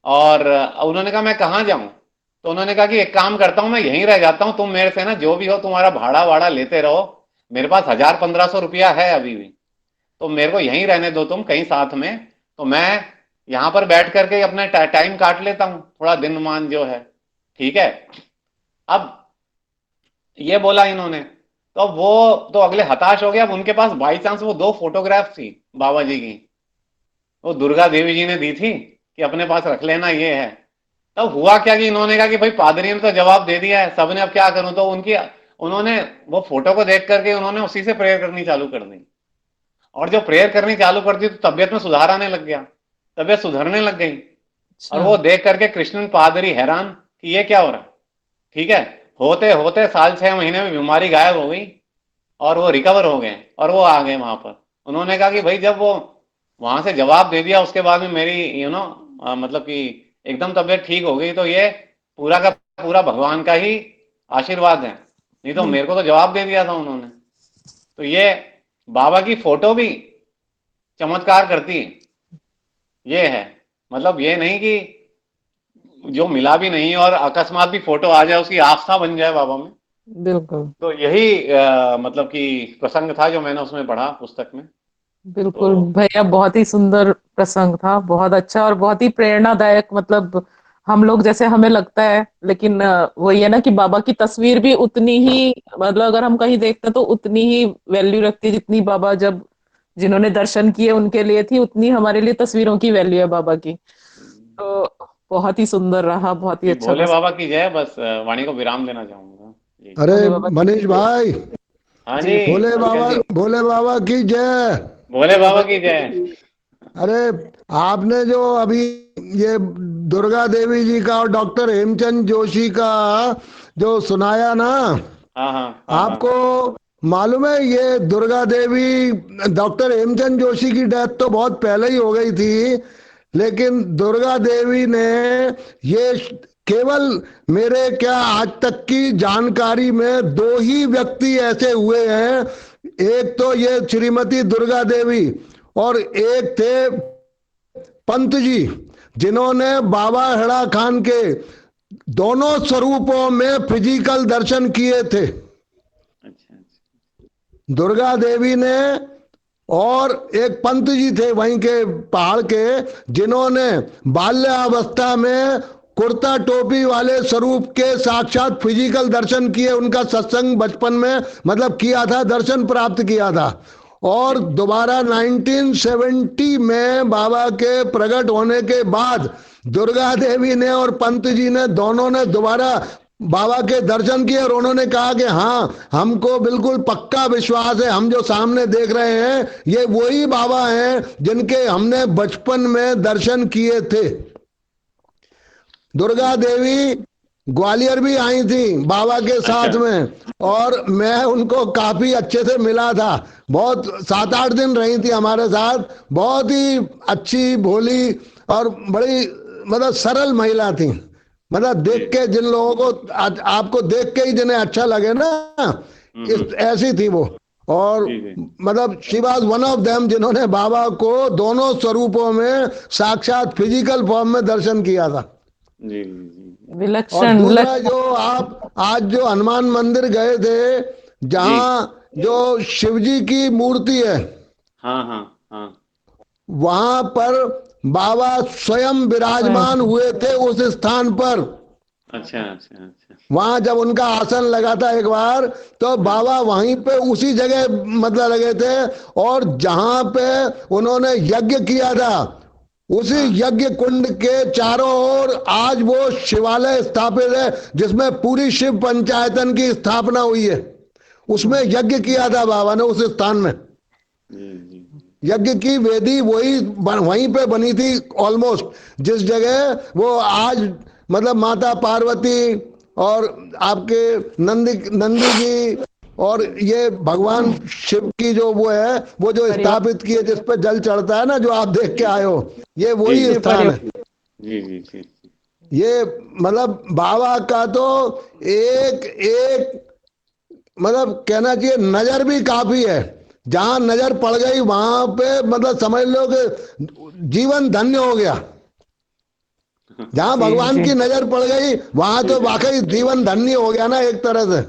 और उन्होंने कहा मैं कहाँ जाऊं। तो उन्होंने कहा कि एक काम करता हूं, मैं यहीं रह जाता हूं, तुम मेरे से ना जो भी हो तुम्हारा भाड़ा वाड़ा लेते रहो, मेरे पास 1000-1500 रुपया है अभी भी, तो मेरे को यहीं रहने दो तुम कहीं साथ में, तो मैं यहां पर बैठ करके अपना टाइम काट लेता हूं, थोड़ा दिन मान जो है, ठीक है। अब ये बोला इन्होंने, तो वो तो अगले हताश हो गया। अब उनके पास बाई चांस वो 2 फोटोग्राफ थी बाबा जी की, वो दुर्गा देवी जी ने दी थी कि अपने पास रख लेना ये है। तब हुआ क्या कि इन्होंने कहा कि भाई पादरी ने तो जवाब दे दिया है सबने, अब क्या करूं। तो उन्होंने वो फोटो को देख करके उन्होंने उसी से प्रेयर करनी चालू कर दी, और जो प्रेयर करनी चालू कर दी तो तबियत में सुधार आने लग गया, तबियत सुधरने लग गई। और वो देख करके कृष्णन पादरी हैरान कि ये क्या हो रहा है। ठीक है, होते होते साल 6 महीने में बीमारी गायब हो गई और वो रिकवर हो गए और वो आ गए वहां पर। उन्होंने कहा कि भाई जब वो वहां से जवाब दे दिया उसके बाद में मेरी मतलब कि एकदम तबीयत ठीक हो गई, तो ये पूरा का पूरा भगवान का ही आशीर्वाद है, नहीं तो मेरे को तो जवाब दे दिया था उन्होंने। तो ये बाबा की फोटो भी चमत्कार करती है, ये है। मतलब ये नहीं कि जो मिला भी नहीं और अकस्मात भी फोटो आ जाए उसकी आस्था बन जाए बाबा में। बिल्कुल तो यही मतलब कि प्रसंग था जो मैंने उसमें पढ़ा पुस्तक में। बिल्कुल तो भैया, बहुत ही सुंदर प्रसंग था, बहुत अच्छा और बहुत ही प्रेरणादायक। मतलब हम लोग जैसे हमें लगता है, लेकिन वही है ना कि बाबा की तस्वीर भी उतनी ही, मतलब अगर हम कहीं देखते हैं तो उतनी ही वैल्यू रखती है जितनी बाबा जब जिन्होंने दर्शन किए उनके लिए थी, उतनी हमारे लिए तस्वीरों की वैल्यू है बाबा की। तो बहुत ही सुंदर रहा, बहुत ही जी, अच्छा भोले प्रसंग। बाबा की जय। बस वाणी को विराम देना चाहूंगा जी। अरे भोले बाबा की मनीष जय। भाई, हाँ जी जी अंकल जी, भोले बाबा की जय। भोले बाबा की जय। अरे आपने जो अभी ये दुर्गा देवी जी का और डॉक्टर हेमचंद जोशी का जो सुनाया ना, हाँ हाँ हाँ हाँ। आपको मालूम है ये दुर्गा देवी, डॉक्टर हेमचंद जोशी की डेथ तो बहुत पहले ही हो गई थी, लेकिन दुर्गा देवी ने ये केवल मेरे क्या आज तक की जानकारी में दो ही व्यक्ति ऐसे हुए हैं। एक तो ये श्रीमती दुर्गा देवी और एक थे पंत जी, जिन्होंने बाबा हेड़ा खान के दोनों स्वरूपों में फिजिकल दर्शन किए थे। अच्छा अच्छा। दुर्गा देवी ने और एक पंत जी थे वहीं के पहाड़ के, जिन्होंने बाल्यावस्था में कुर्ता टोपी वाले स्वरूप के साक्षात फिजिकल दर्शन किए। उनका सत्संग बचपन में मतलब किया था, दर्शन प्राप्त किया था। और दोबारा 1970 में बाबा के प्रकट होने के बाद दुर्गा देवी ने और पंत जी ने दोनों ने दोबारा बाबा के दर्शन किए और उन्होंने कहा कि हाँ, हमको बिल्कुल पक्का विश्वास है, हम जो सामने देख रहे हैं ये वही बाबा हैं जिनके हमने बचपन में दर्शन किए थे। दुर्गा देवी ग्वालियर भी आई थी बाबा के अच्छा। साथ में, और मैं उनको काफी अच्छे से मिला था। बहुत 7-8 दिन रही थी हमारे साथ। बहुत ही अच्छी, भोली और बड़ी मतलब सरल महिला थी। मतलब देख के जिन लोगों को आपको देख के ही जिन्हें अच्छा लगे ना, इस ऐसी थी वो। और जी जी मतलब she was one of them जिन्होंने बाबा को दोनों स्वरूपों में साक्षात फिजिकल फॉर्म में दर्शन किया था। जी जी और विलक्षण दूसरा विलक्षण। जो आप आज जो हनुमान मंदिर गए थे, जी। जहाँ जो शिवजी की मूर्ति है, हाँ हाँ हाँ। वहां पर बाबा स्वयं स्वयं विराजमान हुए थे उस स्थान पर। अच्छा अच्छा अच्छा। वहां जब उनका आसन लगा था एक बार, तो बाबा वहीं पे उसी जगह मतलब लगे थे। और जहां पे उन्होंने यज्ञ किया था, उसी हाँ यज्ञ कुंड के चारों ओर आज वो शिवालय स्थापित है, जिसमें पूरी शिव पंचायतन की स्थापना हुई है। उसमें यज्ञ किया था बाबा ने उस स्थान में। जी जी यज्ञ की वेदी वही वहीं पे बनी थी ऑलमोस्ट, जिस जगह वो आज मतलब माता पार्वती और आपके नंदी जी और ये भगवान शिव की जो वो है, वो जो परिवार। स्थापित की है, जिस पे जल चढ़ता है ना, जो आप देख के जी आए हो, ये जी वही शिव स्थान परिवार। है। जी जी जी। ये मतलब बाबा का तो एक एक मतलब कहना चाहिए नजर भी काफी है। जहां नजर पड़ गई वहां पे मतलब समझ लो कि जीवन धन्य हो गया। जहां जी भगवान जी की नजर पड़ गई वहां जी तो जी वाकई जीवन धन्य हो गया ना एक तरह से।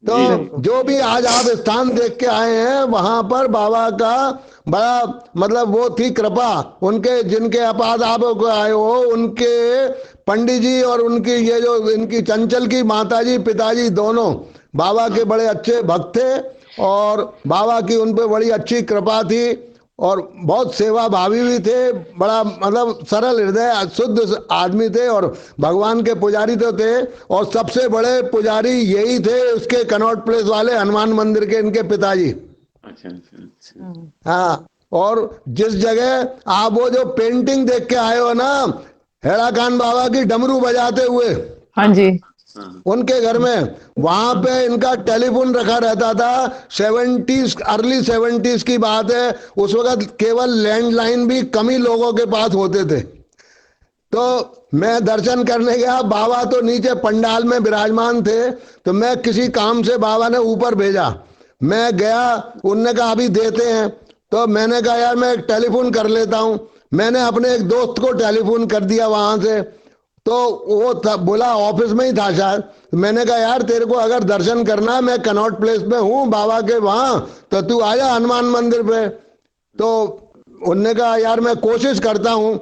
तो जी जी बिल्कुल जो भी आज आप स्थान देख के आए हैं, वहां पर बाबा का बड़ा मतलब वो थी कृपा। उनके जिनके पास आप आए हो, उनके पंडित जी और उनकी ये जो इनकी चंचल की माता जी पिताजी दोनों बाबा के हाँ बड़े अच्छे भक्त थे। और बाबा की उन पे बड़ी अच्छी कृपा थी और बहुत सेवा भावी भी थे। बड़ा मतलब सरल हृदय शुद्ध आदमी थे और भगवान के पुजारी तो थे। और सबसे बड़े पुजारी यही थे उसके कनॉट प्लेस वाले हनुमान मंदिर के इनके पिताजी। अच्छा अच्छा अच्छा। हाँ, और जिस जगह आप वो जो पेंटिंग देख के आए हो ना, हेड़ा खान बाबा की डमरू बजाते हुए हाँ जी। उनके घर में, वहां पे इनका टेलीफोन रखा रहता था। 70s, अर्ली 70s की बात है। उस वक्त केवल लैंडलाइन भी कम ही लोगों के पास होते थे। तो मैं दर्शन करने गया, बाबा तो नीचे पंडाल में विराजमान थे। तो मैं किसी काम से, बाबा ने ऊपर भेजा, मैं गया। उनने कहा अभी देते हैं। तो मैंने कहा यार मैं टेलीफोन कर लेता हूं। मैंने अपने एक दोस्त को टेलीफोन कर दिया वहां से। तो वो बोला, ऑफिस में ही था शायद। मैंने कहा यार तेरे को अगर दर्शन करना है, मैं कनॉट प्लेस में हूँ बाबा के वहां, तो तू आजा हनुमान मंदिर पे। तो उनने कहा यार मैं कोशिश करता हूं।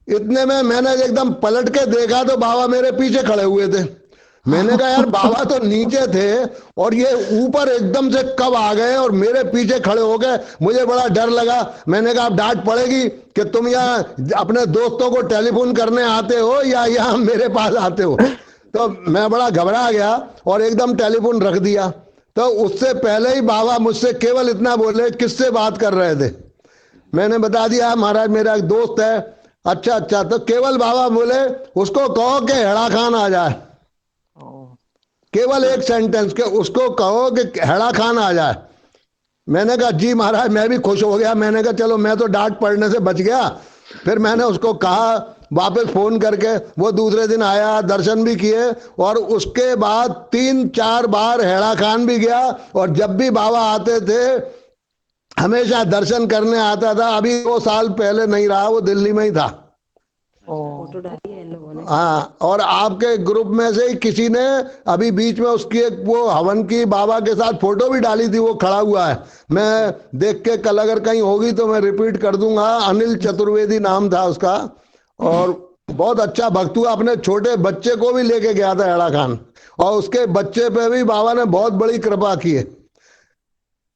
इतने में मैंने एकदम पलट के देखा तो बाबा मेरे पीछे खड़े हुए थे। मैंने कहा यार बाबा तो नीचे थे और ये ऊपर एकदम से कब आ गए और मेरे पीछे खड़े हो गए। मुझे बड़ा डर लगा। मैंने कहा अब डांट पड़ेगी कि तुम यहाँ अपने दोस्तों को टेलीफोन करने आते हो या यहाँ मेरे पास आते हो। तो मैं बड़ा घबरा गया और एकदम टेलीफोन रख दिया। तो उससे पहले ही बाबा मुझसे केवल इतना बोले, किससे बात कर रहे थे? मैंने बता दिया महाराज मेरा एक दोस्त है। अच्छा अच्छा। तो केवल बाबा बोले उसको कहो कि हेड़ा खान आ जाए। केवल एक सेंटेंस के उसको कहो कि हेड़ा खान आ जाए। मैंने कहा जी महाराज, मैं भी खुश हो गया। मैंने कहा चलो मैं तो डांट पड़ने से बच गया। फिर मैंने उसको कहा वापस फोन करके, वो दूसरे दिन आया, दर्शन भी किए। और उसके बाद 3-4 बार हेड़ा खान भी गया। और जब भी बाबा आते थे हमेशा दर्शन करने आता था। अभी 2 साल पहले नहीं रहा, वो दिल्ली में ही था। फोटो डाली है इन लोगों ने। हाँ, और आपके ग्रुप में से ही किसी ने अभी बीच में उसकी एक वो हवन की बाबा के साथ फोटो भी डाली थी, वो खड़ा हुआ है। मैं देख के कल अगर कहीं होगी तो मैं रिपीट कर दूंगा। अनिल चतुर्वेदी नाम था उसका। और बहुत अच्छा भक्त हुआ। अपने छोटे बच्चे को भी लेके गया था हेड़ा खान, और उसके बच्चे पे भी बाबा ने बहुत बड़ी कृपा की है,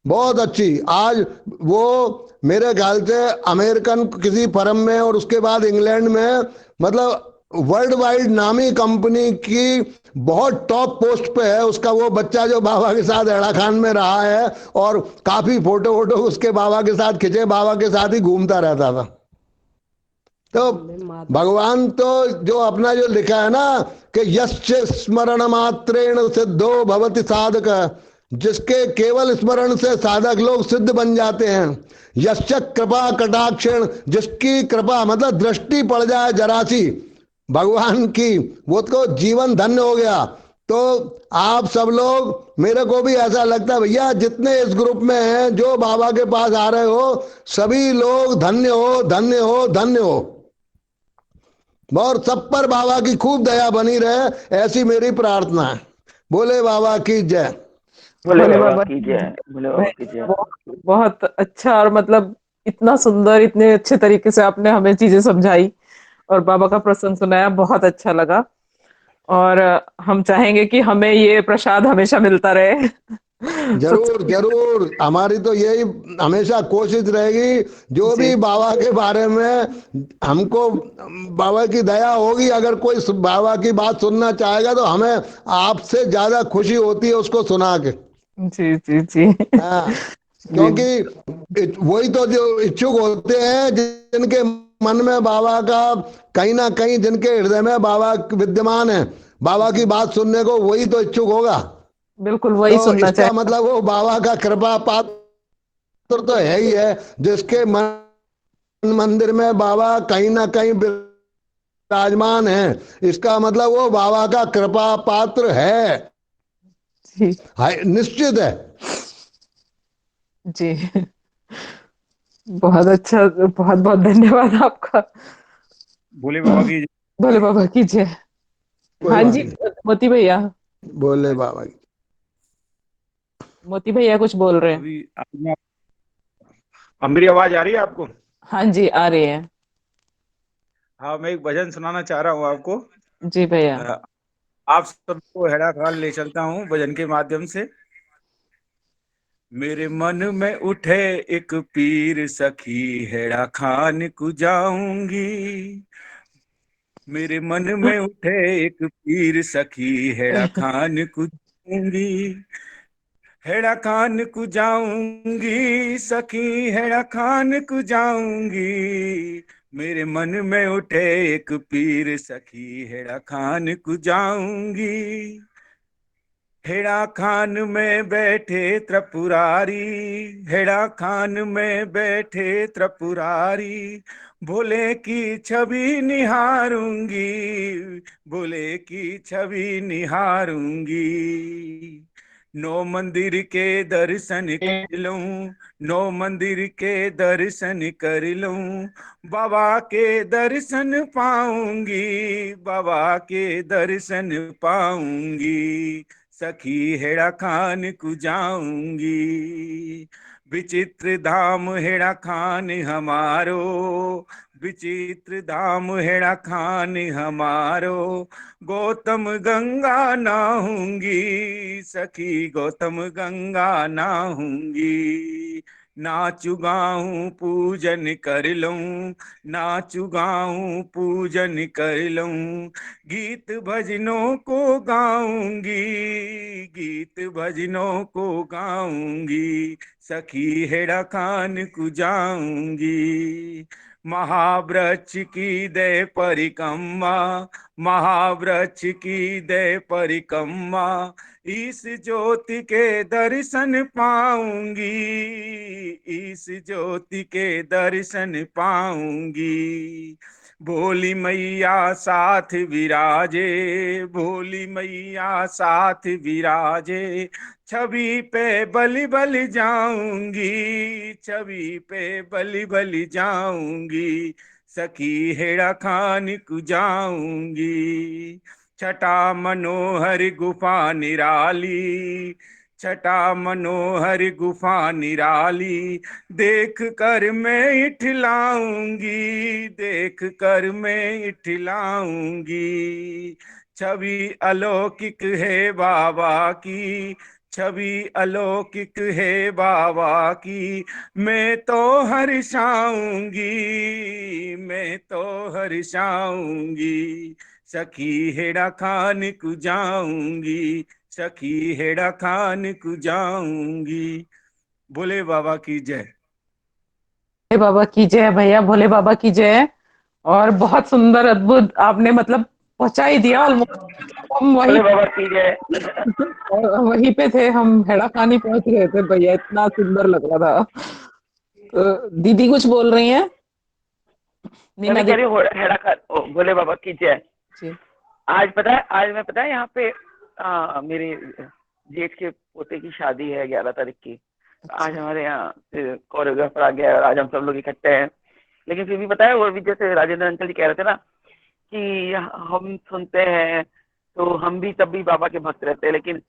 बहुत अच्छी। आज वो मेरे ख्याल से अमेरिकन किसी फर्म में और उसके बाद इंग्लैंड में, मतलब वर्ल्ड वाइड नामी कंपनी की बहुत टॉप पोस्ट पे है उसका वो बच्चा, जो बाबा के साथ हेड़ा खान में रहा है। और काफी फोटो वोटो उसके बाबा के साथ खिंचे, बाबा के साथ ही घूमता रहता था। तो भगवान तो जो अपना जो लिखा है ना कि यश्च स्मरण मात्रेण सिद्धो भवति साधक, जिसके केवल स्मरण से साधक लोग सिद्ध बन जाते हैं। यश्च कृपा कटाक्षण, जिसकी कृपा मतलब दृष्टि पड़ जाए जरा सी भगवान की, वो तो जीवन धन्य हो गया। तो आप सब लोग, मेरे को भी ऐसा लगता है भैया, जितने इस ग्रुप में हैं जो बाबा के पास आ रहे हो, सभी लोग धन्य हो, धन्य हो, धन्य हो। और सब पर बाबा की खूब दया बनी रहे, ऐसी मेरी प्रार्थना है। बोले बाबा की जय। बोले भोले बाबा बाबा की की जय, बोले बाबा की जय। बहुत बहुत अच्छा, और मतलब इतना सुंदर, इतने अच्छे तरीके से आपने हमें चीजें समझाई और बाबा का प्रसंग सुनाया, बहुत अच्छा लगा। और हम चाहेंगे कि हमें ये प्रसाद हमेशा मिलता रहे। जरूर जरूर, हमारी तो यही हमेशा कोशिश रहेगी, जो जी भी बाबा के बारे में हमको बाबा की दया होगी, अगर कोई बाबा की बात सुनना चाहेगा तो हमें आपसे ज्यादा खुशी होती है उसको सुना के। जी जी जी। हाँ, जी क्योंकि वही तो जो इच्छुक होते हैं जिनके मन में बाबा का कहीं ना कहीं, जिनके हृदय में बाबा विद्यमान है, बाबा की बात सुनने को वही तो इच्छुक होगा। बिल्कुल वही तो सुनना इसका चाहे। मतलब वो बाबा का कृपा पात्र तो है ही है, जिसके मन मंदिर में बाबा कहीं ना कहीं विराजमान है। इसका मतलब वो बाबा का कृपा पात्र है, जी निश्चित है। जी। बहुत अच्छा, बहुत बहुत धन्यवाद आपका। भोले बाबा की भोले बाबा की जय। कोई हाँ बात जी, नहीं। मोती भैया, बोले बाबा की। मोती भैया कुछ बोल रहे हैं। अभी अब मेरी आवाज आ रही है आपको? हाँ जी, आ रही है। हाँ, मैं एक भजन सुनाना चाह रहा हूँ आपको। जी भैया। आप सबको हेड़ा खान ले चलता हूँ भजन के माध्यम से। मेरे मन में उठे एक पीर सखी, हेड़ा खान को जाऊंगी। मेरे मन में उठे एक पीर सखी, हेड़ा खान को जाऊंगी। हेड़ा खान को जाऊंगी सखी, हेड़ा खान को जाऊंगी। मेरे मन में उठे एक पीर सखी, हेड़ा खान को जाऊंगी। हेड़ा खान में बैठे त्रिपुरारी, हेड़ा खान में बैठे त्रिपुरारी, भोले की छवि निहारूंगी, भोले की छवि निहारूंगी। नौ मंदिर के दर्शन कर लूं, नौ मंदिर के दर्शन कर लूं, बाबा के दर्शन पाऊंगी, बाबा के दर्शन पाऊंगी। सखी हेड़ा खान को जाऊंगी। विचित्र धाम हेड़ा खान हमारो, विचित्र धाम हेड़ा खान हमारो, गौतम गंगा नहाऊंगी, सखी गौतम गंगा नहाऊंगी। नाचू गाऊं पूजन कर लूं, नाचू गाऊं पूजन कर लूं, गीत भजनों को गाऊंगी, गीत भजनों को गाऊंगी। सखी हेड़ा खान को जाऊंगी। महावृक्ष की दे परिक्रमा, महावृक्ष की दे परिक्रमा, इस ज्योति के दर्शन पाऊंगी, इस ज्योति के दर्शन पाऊंगी। भोली मैया साथ विराजे, भोली मैया साथ विराजे, छवि पे बलि बलि जाऊंगी, छवि पे बलि बलि जाऊंगी। सखी हेड़ा खान को जाऊंगी। छटा मनोहर गुफा निराली, छटा मनोहर गुफा निराली, देख कर मैं इठलाऊंगी, देख कर मैं इठलाऊंगी। छवि अलौकिक है बाबा की, छवि अलौकिक है बाबा की, मैं तो हर्षाऊंगी, मैं तो हर्षाऊंगी। सखी हेड़ा खान को जाऊंगी, सखी हेड़ा खान को जाऊंगी। भोले बाबा की जय। भोले बाबा की जय भैया, भोले बाबा की जय। और बहुत सुंदर अद्भुत आपने मतलब पहुंचा ही दिया ऑलमोस्ट। हम वहीं भोले बाबा की जय। वहीं पे थे, हम हेड़ा खानी पहुंच गए थे भैया, इतना सुंदर लग रहा था। तो दीदी कुछ बोल रही हैं? नीना मैं कह रही दीदी। हूँ हेड़ा खान भोले बाबा की जय। जी। आज पता है, आज मैं पता है यहाँ पे मेरे जेठ के पोते की शादी है 11 तारीख की। आज हमारे यहाँ कोरियोग्राफर आ गया और आज हम सब लोग इकट्ठे हैं। लेकिन फिर भी पता है, वो भी जैसे राजेंद्र अंकल जी कह रहे थे ना कि हम सुनते हैं तो हम भी तब भी बाबा के भक्त रहते हैं, लेकिन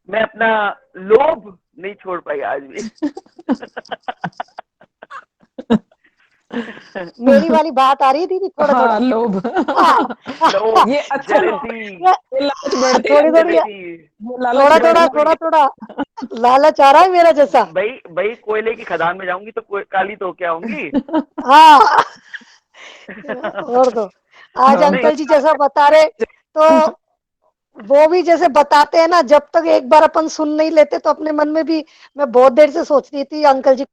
मैं अपना लोभ नहीं छोड़ पाई आज भी। मेरी वाली बात आ रही है दीदी? थोड़ा थोड़ा हाँ, लोभ। लोभ, ये अच्छा लोभ, जेलसी, ये लालच बढ़ती थोड़ी थोड़ी है, जेलसी, ये लालच थोड़ा थोड़ा बढ़ती है। थोड़ा थोड़ा लालच आ रहा है मेरा जैसा। भाई कोयले की खदान में जाऊंगी तो काली तो क्या होंगी। हाँ और तो आज अंकल जी जैसा बता रहे, तो वो भी जैसे बताते हैं ना, जब तक एक बार अपन सुन नहीं लेते तो अपने मन में भी, मैं बहुत देर से सोच रही थी अंकल जी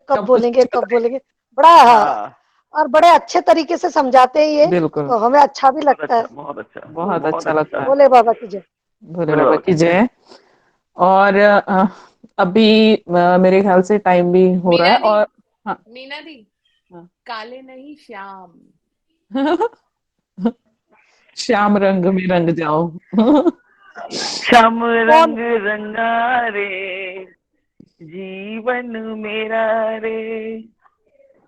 कब बोलेंगे कब बोलेंगे। बड़ा हाँ, और बड़े अच्छे तरीके से समझाते हैं ये, बिल्कुल, तो हमें अच्छा भी लगता है। बहुत अच्छा, बहुत अच्छा लगता है। भोले बाबा की जय। भोले बाबा की जय। और अभी मेरे ख्याल से टाइम भी हो रहा है। और हाँ, मीना दी, हाँ। काले नहीं श्याम। श्याम रंग में रंग जाओ। श्याम रंग रंगा रे, जीवन मेरा रे,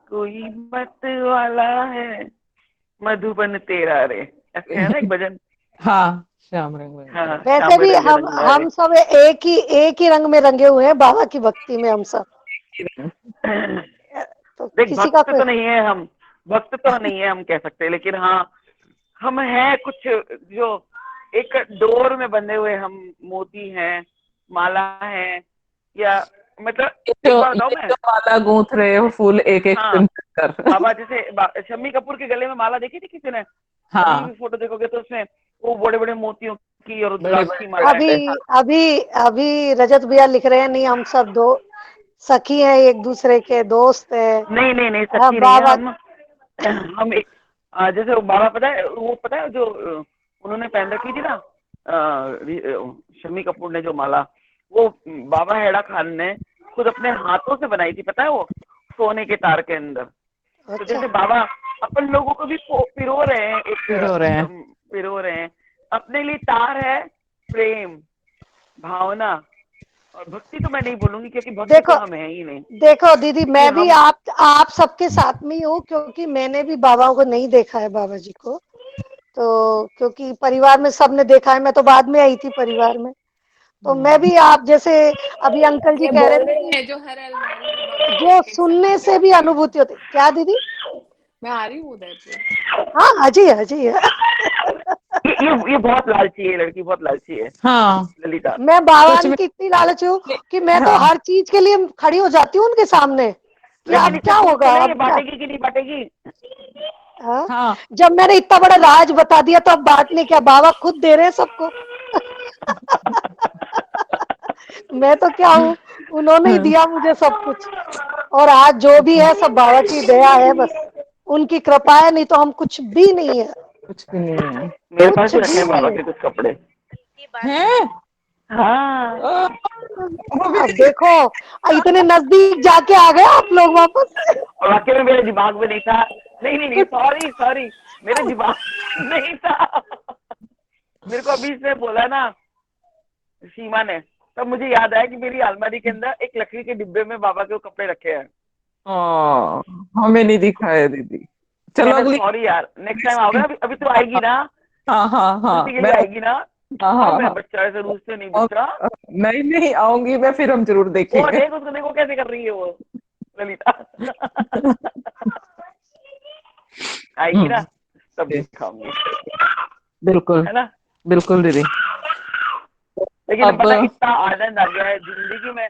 कोई मत वाला है, मधुबन तेरा रे। ऐसे है ना एक भजन। हाँ, श्याम रंग में। हाँ, वैसे भी हम सब एक ही रंग में रंगे हुए हैं बाबा की भक्ति में, हम सब। तो देख, किसी का भक्त तो नहीं है हम, भक्त तो नहीं है हम कह सकते, लेकिन हाँ हम हैं कुछ जो एक डोर में बंधे हुए, हम मोती हैं, माला है, या मतलब एक बार बताऊं मैं, जो माला गूंथ रहे हो फूल एक एक हाँ, कर। बाबा जैसे शम्मी कपूर के गले में माला देखी थी किसी ने? हाँ, अभी भी फोटो देखोगे तो उसमें वो बड़े बड़े मोतियों की और रुद्राक्ष की माला अभी है। अभी अभी रजत भैया लिख रहे हैं, नहीं हम सब दो सखी हैं, एक दूसरे के दोस्त हैं। नहीं सखी नहीं है बाबा हम, हम एक जैसे वो बाबा पता है जो उन्होंने पहन रखी थी ना शम्मी कपूर ने जो माला, वो बाबा हेड़ा खान ने खुद अपने हाथों से बनाई थी, पता है, वो सोने के तार के अंदर। तो जैसे बाबा अपन लोगों को भी पिरो रहे हैं, पिरो रहे हैं। अपने लिए तार है प्रेम, भावना और भक्ति। तो मैं नहीं बोलूंगी क्योंकि भक्ति तो हम है ही नहीं। देखो दीदी, मैं भी आप सबके साथ में ही हूँ, क्योंकि मैंने भी बाबा को नहीं देखा है, बाबा जी को। तो क्योंकि परिवार में सबने देखा है, मैं तो बाद में आई थी परिवार में। तो मैं भी आप जैसे अभी अंकल जी ये कह रहे बोल थे रहे हैं जो हर अलमारी में बाबा जो एक एक सुनने समय से भी अनुभूति होती। क्या दीदी? मैं आ रही हूँ उदयपुर। हाँ, अजी अजी ये बहुत लालची है लड़की, बहुत लालची है। हाँ, ललिता, मैं बाबा की इतनी लालच हूँ कि मैं तो हर चीज के लिए खड़ी हो जाती हूँ उनके सामने कि अब क्या होगा, अब क्या बांटेगी कि नहीं बांटेगी? हाँ? जब मैंने इतना बड़ा राज बता दिया तो अब बांटने क्या, बाबा खुद दे रहे हैं सबको। मैं तो क्या हूँ, उन्होंने ही दिया मुझे सब कुछ। और आज जो भी है सब बाबा की दया है, बस उनकी कृपा है, नहीं तो हम कुछ भी नहीं है। कुछ भी नहीं है। मेरे पास भी रखे हैं बाबा के कुछ कपड़े हैं? हाँ। अब देखो, इतने नजदीक जाके आ गए आप लोग वापस। और वाकई में मेरे दिमाग में नहीं था। नहीं, सॉरी, मेरे दिमाग नहीं था। मेरे को अभी इसने बोला ना सीमा ने, तब मुझे याद आया कि मेरी अलमारी के अंदर एक लकड़ी के डिब्बे में बाबा के कपड़े रखे हैं। हमें नहीं दिखाया दीदी। चलो अगली। सॉरी यार, नेक्स्ट टाइम आओगे ना, अभी तो आएगी ना। हाँ उसी के लिए आएगी ना। मैं बच्चा ऐसे रूस से नहीं बच्चा। नहीं आऊंगी मैं, फिर हम जरूर वो देखेंगे। देख उसको, देखो कैसे कर रही है वो ललिता। आएगी ना तब दिखाऊंगी। बिल्कुल है ना, बिल्कुल दीदी। लेकिन पता इतना आनंद आ गया है जिंदगी में।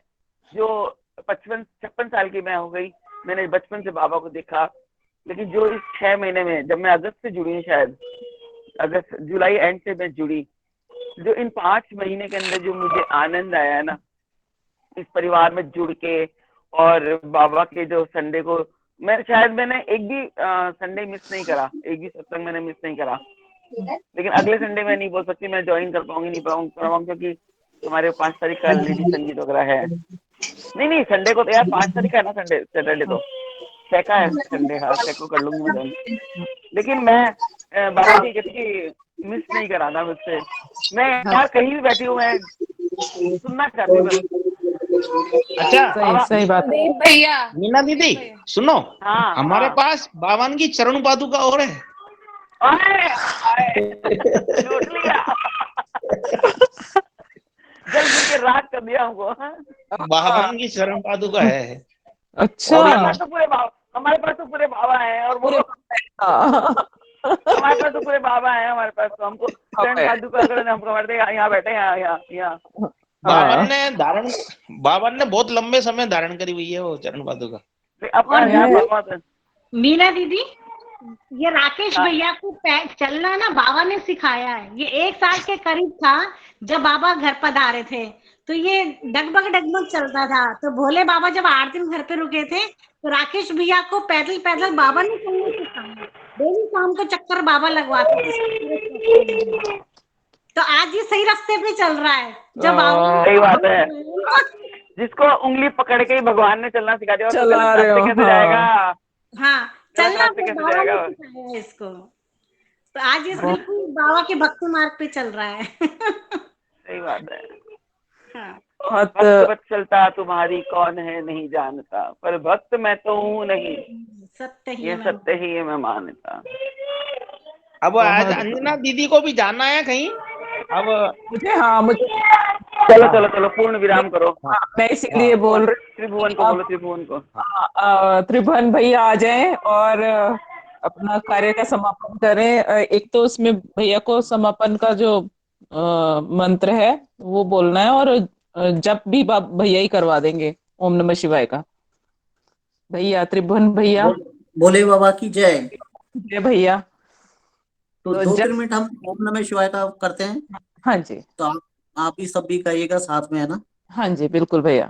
जो 55-56 साल की मैं हो गई, मैंने बचपन से बाबा को देखा। लेकिन जो इस 6 महीने में, जब मैं अगस्त से जुड़ी हूँ, शायद अगस्त जुलाई एंड से मैं जुड़ी, जो इन 5 महीने के अंदर जो मुझे आनंद आया है ना, इस परिवार में जुड़ के, और बाबा के जो संडे को मैंने एक भी संडे मिस नहीं करा, एक भी सत्संग मैंने मिस नहीं करा। लेकिन अगले संडे में नहीं बोल सकती मैं ज्वाइन कर पाऊंगी, नहीं पाऊंगी, क्योंकि हमारे 5 तारीख का लेडी संगीत वगैरह है। नहीं संडे को तो यार 5 तारीख का है ना, संडे सैटरडे तो 6 का है संडे। हाँ 6 को कर लूंगी मैं ज्वाइन। लेकिन मैं बाबा की किसी मिस नहीं कराना मुझसे। मैं यार कहीं भी बैठी हूँ, मैं सुनना चाहती हूँ। अच्छा सही बात। भैया, मीना दीदी सुनो, हाँ, हमारे पास बावन की चरण पादुका और है। लूट लिया। जल मिल के राग कर दिया हमको। बावन की चरण पादुका है। अच्छा, हमारे पास तो पूरे बाबा हैं। और वो हमारे पास तो पूरे बाबा हैं। हमारे पास तो हमको चरण पादुका अगर हमको यहाँ बैठे यहाँ बावन ने बहुत लंबे समय धारण करी हुई है वो चरण पादुका। अपना मीना दीदी, ये राकेश भैया को चलना ना बाबा ने सिखाया है। ये 1 साल के करीब था जब बाबा घर पधारे थे, तो ये डगमग चलता था। तो भोले बाबा जब 8 दिन घर पे रुके थे, तो राकेश भैया को पैदल पैदल बाबा ने चलना सिखाया। डेली शाम को चक्कर बाबा लगवाते थे। तो आज ये सही रास्ते पे चल रहा है। जब बाबा, सही बात है, जिसको उंगली पकड़ के ही भगवान ने चलना सिखा दिया, और गलत रास्ते कैसे जाएगा। हाँ, चलना तो बाबा ने सिखाया है इसको। तो आज ये बिल्कुल बाबा के भक्ति मार्ग पे चल रहा है। सही बात है। हाँ। भक्त चलता तुम्हारी कौन है नहीं जानता, पर भक्त मैं तो हूँ नहीं, सत्य ही है मैं मानता। अब आज अंजना दीदी को भी जाना है कहीं। अब मुझे चलो पूर्ण विराम करो। मैं इसीलिए बोल रही हूँ। त्रिभुवन को बोलो, त्रिभुवन को। त्रिभुवन भैया आ जाएं और अपना कार्य का समापन करें। एक तो उसमें भैया को समापन का जो मंत्र है वो बोलना है, और जप भी भैया ही करवा देंगे, ओम नमः शिवाय का। भैया, त्रिभुवन भैया, भोले बाबा की जय। जय भैया। तो 2-3 मिनट हम ओम नमः शिवाय का करते हैं। हाँ जी। तो आप ही सब भी करिएगा साथ में, है ना। हाँ जी बिल्कुल भैया।